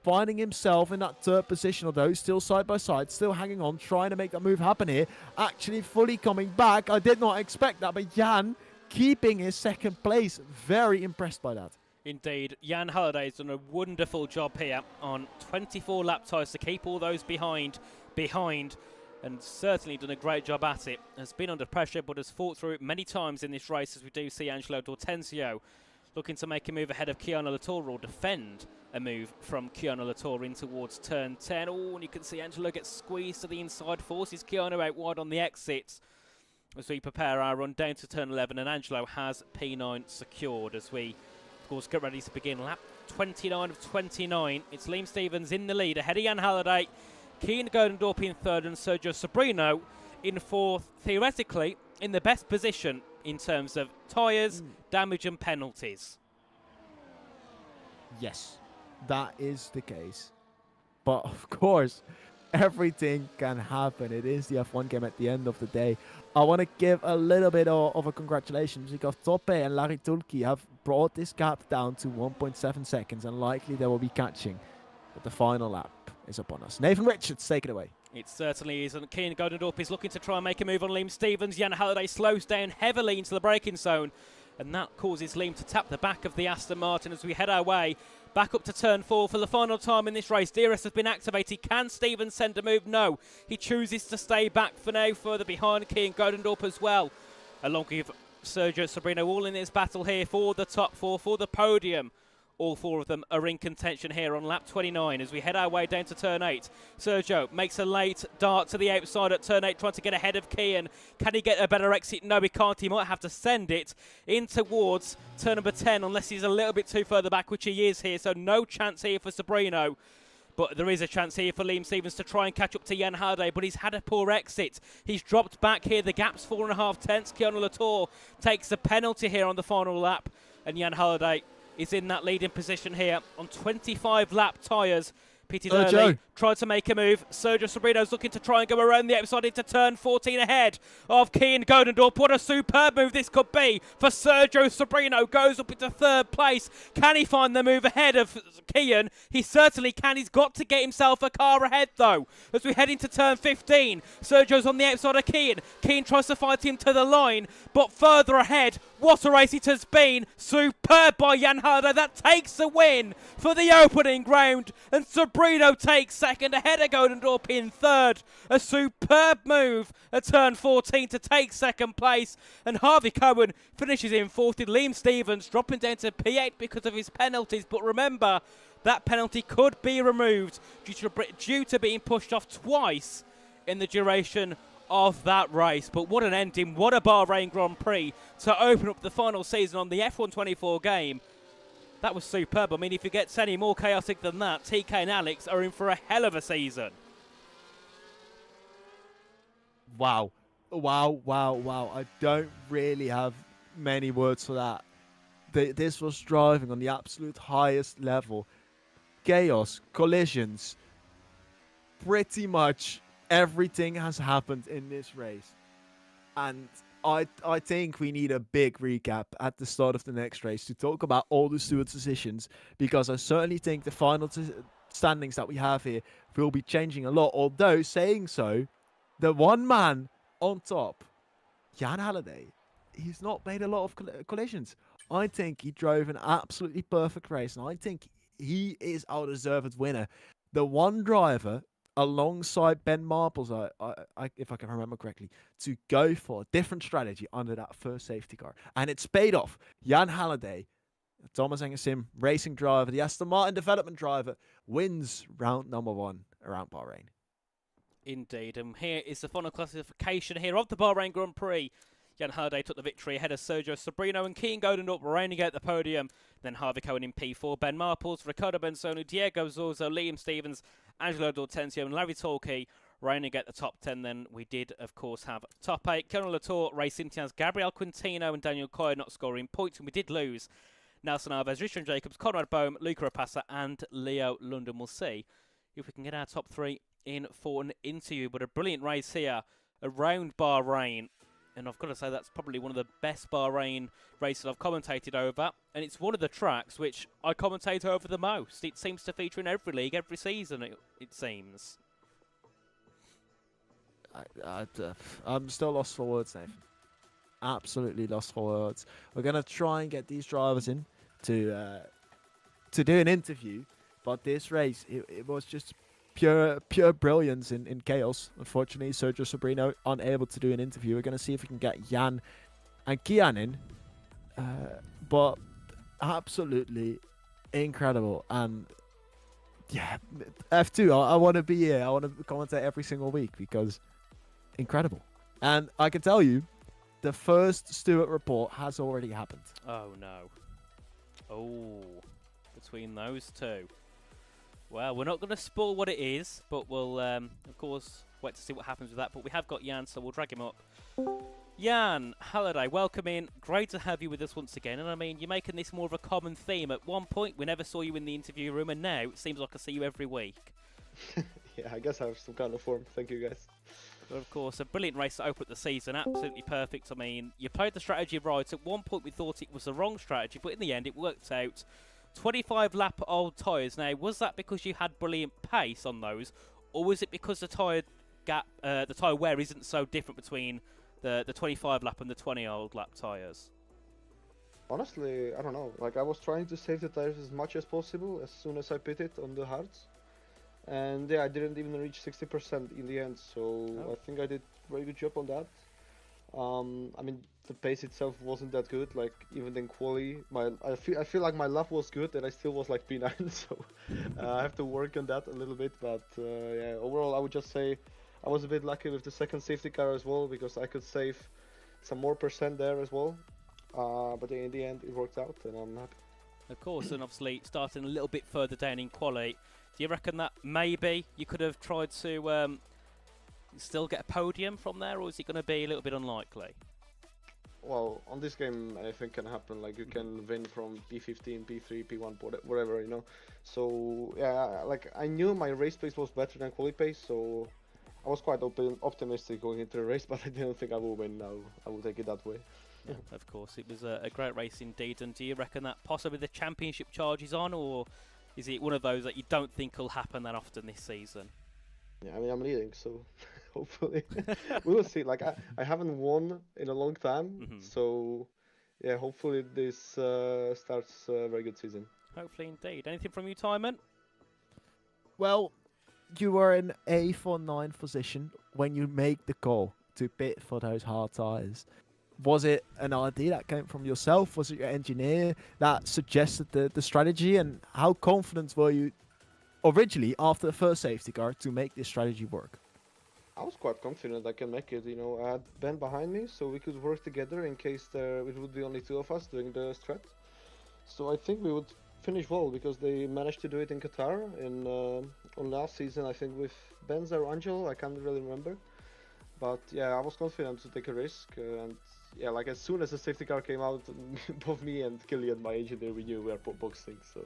Finding himself in that 3rd position, although still side by side, still hanging on, trying to make that move happen here. Actually fully coming back. I did not expect that, but Jan keeping his 2nd place. Very impressed by that. Indeed. Jan Halliday has done a wonderful job here on 24 lap tires to keep all those behind, and certainly done a great job at it. Has been under pressure, but has fought through it many times in this race, as we do see Angelo D'Ortenzio looking to make a move ahead of Keanu Latour, or defend a move from Keanu Latour in towards turn 10. Oh, and you can see Angelo gets squeezed to the inside, forces Keanu out wide on the exits as we prepare our run down to turn 11, and Angelo has P9 secured as we, of course, get ready to begin lap 29 of 29. It's Liam Stevens in the lead ahead of Jan Halliday, Keane Goedendorp in 3rd, and Sergio Sobrino in 4th, theoretically in the best position in terms of tyres, damage and penalties. Yes, that is the case. But of course, everything can happen. It is the F1 game at the end of the day. I want to give a little bit of a congratulations because Tope and Larry Tulki have brought this gap down to 1.7 seconds, and likely they will be catching. But the final lap is upon us. Nathan Richards, take it away. It certainly is, and Keane Goedendorp is looking to try and make a move on Liam Stevens. Jan Halliday slows down heavily into the braking zone, and that causes Liam to tap the back of the Aston Martin as we head our way back up to turn 4 for the final time in this race. DRS has been activated. Can Stevens send a move? No. He chooses to stay back for now, further behind Keane Goedendorp as well, along with Sergio Sobrino, all in this battle here for the top 4, for the podium. All 4 of them are in contention here on lap 29 as we head our way down to turn 8. Sergio makes a late dart to the outside at turn 8, trying to get ahead of Kian. Can he get a better exit? No, he can't. He might have to send it in towards turn number 10 unless he's a little bit too further back, which he is here. So no chance here for Sobrino. But there is a chance here for Liam Stevens to try and catch up to Jan Halliday, but he's had a poor exit. He's dropped back here. The gap's 4.5 tenths. Keanu Latour takes a penalty here on the final lap, and Jan Halliday is in that leading position here on 25 lap tyres. Pete Durley tried to make a move. Sergio Sobrino's looking to try and go around the outside into turn 14 ahead of Kian Godendorp. What a superb move this could be for Sergio Sobrino. Goes up into third place. Can he find the move ahead of Kian? He certainly can. He's got to get himself a car ahead though. As we head into turn 15, Sergio's on the outside of Kian. Kian tries to fight him to the line, but further ahead, what a race it has been. Superb by Jan Halliday. That takes the win for the opening round. And Sobrino takes second ahead of Godendorp in third. A superb move at turn 14 to take second place. And Harvey Cohen finishes in fourth. Liam Stevens dropping down to P8 because of his penalties. But remember, that penalty could be removed due to being pushed off twice in the duration of that race. But what an ending, what a Bahrain Grand Prix to open up the final season on the F124 game. That was superb. I mean, if it gets any more chaotic than that, TK and Alex are in for a hell of a season. Wow. Wow, wow, wow. I don't really have many words for that. This was driving on the absolute highest level. Chaos, collisions, pretty much everything has happened in this race. And I think we need a big recap at the start of the next race to talk about all the stewards' decisions, because I certainly think the final standings that we have here will be changing a lot. Although, saying so, the one man on top, Jan Halliday, he's not made a lot of collisions. I think he drove an absolutely perfect race, and I think he is our deserved winner. The one driver alongside Ben Marples, if I can remember correctly, to go for a different strategy under that first safety car. And it's paid off. Jan Halliday, Thomas Engersim racing driver, the Aston Martin development driver, wins round number 1 around Bahrain. Indeed, and here is the final classification here of the Bahrain Grand Prix. Jan Halliday took the victory ahead of Sergio Sobrino and Kian Godendorp rounding out the podium. Then Harvey Cohen in P4, Ben Marples, Ricardo Benzonu, Diego Zorzo, Liam Stevens, Angelo D'Ortenzio and Larry Torquay rounding out the top 10. Then we did, of course, have top 8. Colonel Latour, Ray Cintians, Gabriel Quintino and Daniel Coy not scoring points. And we did lose Nelson Alves, Richard Jacobs, Conrad Bohm, Luca Rapassa and Leo London. We'll see if we can get our top 3 in for an interview. But a brilliant race here around Bahrain. And I've got to say that's probably one of the best Bahrain races I've commentated over. And it's one of the tracks which I commentate over the most. It seems to feature in every league, every season, it seems. I'm still lost for words, Nathan. Absolutely lost for words. We're going to try and get these drivers in to do an interview. But this race, it was just pure brilliance in chaos. Unfortunately, Sergio Sobrino unable to do an interview. We're going to see if we can get Jan and Kian in. But absolutely incredible. And yeah, F2, I want to be here. I want to commentate every single week because incredible. And I can tell you, the first Stewart report has already happened. Oh, no. Oh, between those two. Well, we're not going to spoil what it is, but we'll, of course, wait to see what happens with that. But we have got Jan, so we'll drag him up. Jan Halliday, welcome in. Great to have you with us once again. And I mean, you're making this more of a common theme. At one point, we never saw you in the interview room, and now it seems like I see you every week. Yeah, I guess I have some kind of form. Thank you, guys. But of course, a brilliant race to open the season. Absolutely perfect. I mean, you played the strategy right. At one point, we thought it was the wrong strategy, but in the end, it worked out. 25 lap old tyres. Now, was that because you had brilliant pace on those, or was it because the tyre gap, the tyre wear isn't so different between the 25 lap and the 20 old lap tyres? Honestly, I don't know. Like, I was trying to save the tires as much as possible as soon as I pitted on the hards. And yeah, I didn't even reach 60% in the end, so I think I did a very good job on that. I mean, the pace itself wasn't that good. Like, even in quali, I feel like my lap was good, and I still was like P9. So I have to work on that a little bit. But yeah, overall, I would just say I was a bit lucky with the second safety car as well, because I could save some more percent there as well. But in the end, it worked out, and I'm happy. Of course, and obviously starting a little bit further down in quali, Do you reckon that maybe you could have tried to still get a podium from there, or is it going to be a little bit unlikely? Well, on this game, anything can happen. Like you can win from P15, P3, P1, whatever, you know. So yeah, like I knew my race pace was better than quali pace, so I was quite optimistic going into the race, but I didn't think I would win. Now I will take it that way. Yeah, of course, it was a great race indeed. And do you reckon that possibly the championship charge is on, or is it one of those that you don't think will happen that often this season? Yeah, I mean I'm leading, so hopefully we will see. Like I haven't won in a long time, so yeah, hopefully this starts a very good season. Hopefully indeed. Anything from you, Timon? Well, you were in 8th or 9th position when you make the call to pit for those hard tyres. Was it an idea that came from yourself? Was it your engineer that suggested the strategy? And how confident were you originally after the first safety car to make this strategy work? I was quite confident I can make it. You know, I had Ben behind me, so we could work together in case it would be only two of us doing the strat. So I think we would finish well because they managed to do it in Qatar on last season. I think with Benz or Angel, I can't really remember. But yeah, I was confident to take a risk, and yeah, like as soon as the safety car came out, both me and Killian, my engineer, we knew we were boxing. So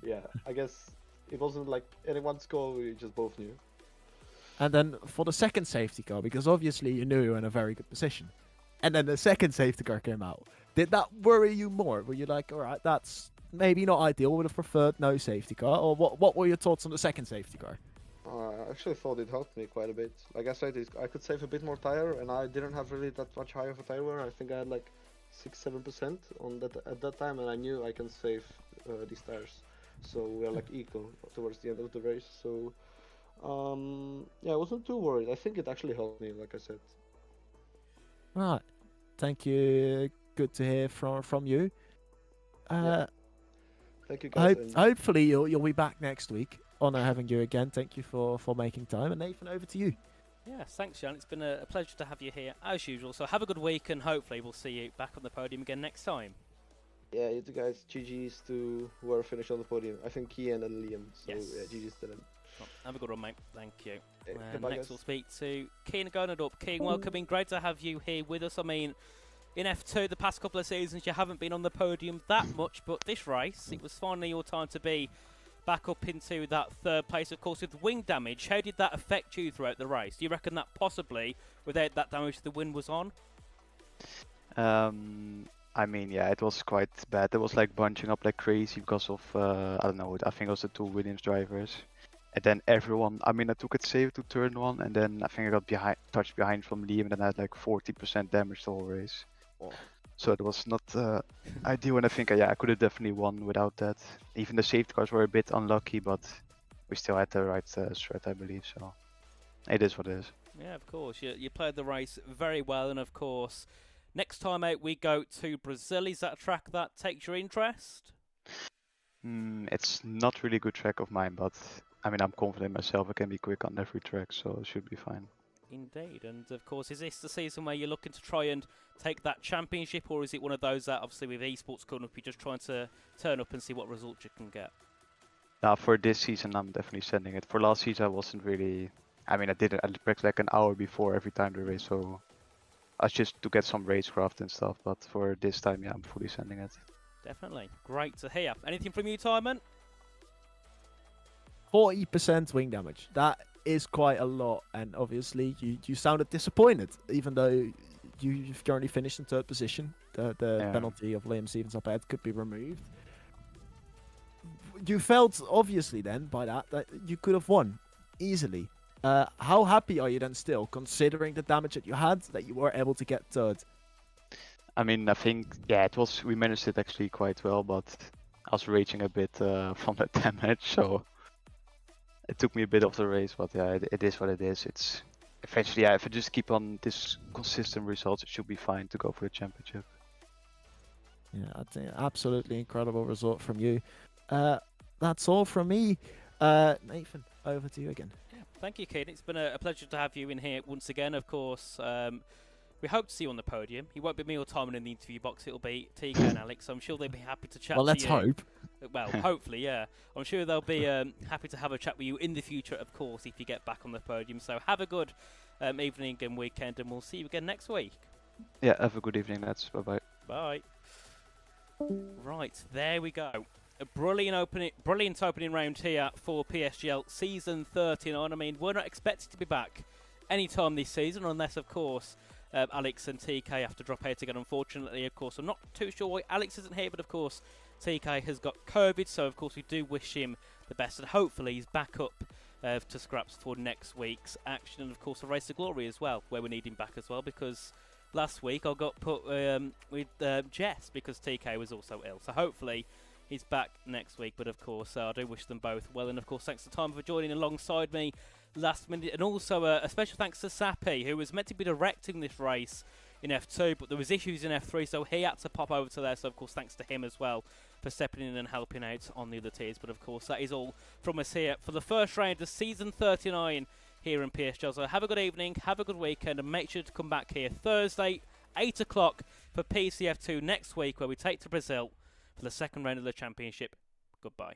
yeah, I guess it wasn't like anyone's call, we just both knew. And then for the second safety car, because obviously you knew you were in a very good position, and then the second safety car came out, did that worry you more? Were you like, all right, that's maybe not ideal, would have preferred no safety car, or what were your thoughts on the second safety car? I actually thought it helped me quite a bit. Like I said, I could save a bit more tire, and I didn't have really that much high of a tire wear. I think I had like 6-7% on that at that time, and I knew I can save these tires. So we are like equal towards the end of the race. So yeah, I wasn't too worried. I think it actually helped me, like I said. Right, thank you. Good to hear from you. Yeah. Thank you guys. Hopefully you'll be back next week. Honor having you again. Thank you for making time. And Nathan, over to you. Yeah, thanks, Jan. It's been a pleasure to have you here as usual. So have a good week, and hopefully we'll see you back on the podium again next time. Yeah, you two guys, GG's to whoever finished on the podium. I think Kian and Liam. So Yes. yeah, GG's to them. Well, have a good one, mate. Thank you. Goodbye, Next guys. we'll speak to Keen going up. Keen, welcome in. Great to have you here with us. I mean, in F2 the past couple of seasons you haven't been on the podium that much, but this race it was finally your time to be back up into that third place. Of course, with wing damage, how did that affect you throughout the race? Do you reckon that possibly without that damage the win was on? I mean, yeah, it was quite bad. It was like bunching up like crazy because of I don't know, I think it was the two Williams drivers. And then everyone, I mean, I took it safe to turn one, and then I think I got touched behind from Liam, and then I had like 40% damage the whole race. Oh. So it was not ideal, and I think yeah, I could have definitely won without that. Even the safety cars were a bit unlucky, but we still had the right strat, I believe. So it is what it is. Yeah, of course. You played the race very well, and of course, next time out we go to Brazil. Is that a track that takes your interest? It's not really a good track of mine, but I mean, I'm confident myself. I can be quick on every track, so it should be fine. Indeed, and of course, is this the season where you're looking to try and take that championship, or is it one of those that obviously with esports coming up, you're just trying to turn up and see what results you can get? Now, for this season, I'm definitely sending it. For last season, I wasn't really. I mean, I practiced like an hour before every time the race, so I was just to get some racecraft and stuff. But for this time, yeah, I'm fully sending it. Definitely, great to hear. Anything from you, Timon? 40% wing damage. That is quite a lot, and obviously you sounded disappointed, even though you've currently finished in third position. The penalty of Liam Stevens up ahead could be removed. You felt obviously then by that you could have won easily. How happy are you then still, considering the damage that you had, that you were able to get third? I mean, I think yeah, we managed it actually quite well, but I was raging a bit from that damage, so. It took me a bit off the race, but yeah, it is what it is. It's eventually, yeah, if I just keep on this consistent results, it should be fine to go for the championship. Yeah, I think absolutely incredible result from you. That's all from me. Nathan, over to you again. Yeah, thank you, Kate. It's been a pleasure to have you in here once again. Of course, we hope to see you on the podium. You won't be me or Timon in the interview box. It'll be Tiga and Alex. I'm sure they'll be happy to chat to you. Well, let's hope. Well, hopefully, yeah. I'm sure they'll be happy to have a chat with you in the future, of course, if you get back on the podium. So have a good evening and weekend, and we'll see you again next week. Yeah, have a good evening, lads. Bye-bye. Bye. Right, there we go. A brilliant opening round here for PSGL season 39. I mean, we're not expected to be back anytime this season, unless, of course, Alex and TK have to drop out again. Unfortunately, of course, I'm not too sure why Alex isn't here, but of course, TK has got COVID, so of course we do wish him the best, and hopefully he's back up to scraps for next week's action, and of course a Race to Glory as well, where we need him back as well, because last week I got put with Jess because TK was also ill, so hopefully he's back next week. But of course I do wish them both well, and of course thanks to Tom for joining alongside me last minute, and also a special thanks to Sappy, who was meant to be directing this race in F2, but there was issues in F3, so he had to pop over to there, so of course thanks to him as well for stepping in and helping out on the other tiers. But of course that is all from us here for the first round of season 39 here in PSGL. So have a good evening, have a good weekend, and make sure to come back here Thursday 8 o'clock for PCF2 next week, where we take to Brazil for the second round of the championship. Goodbye.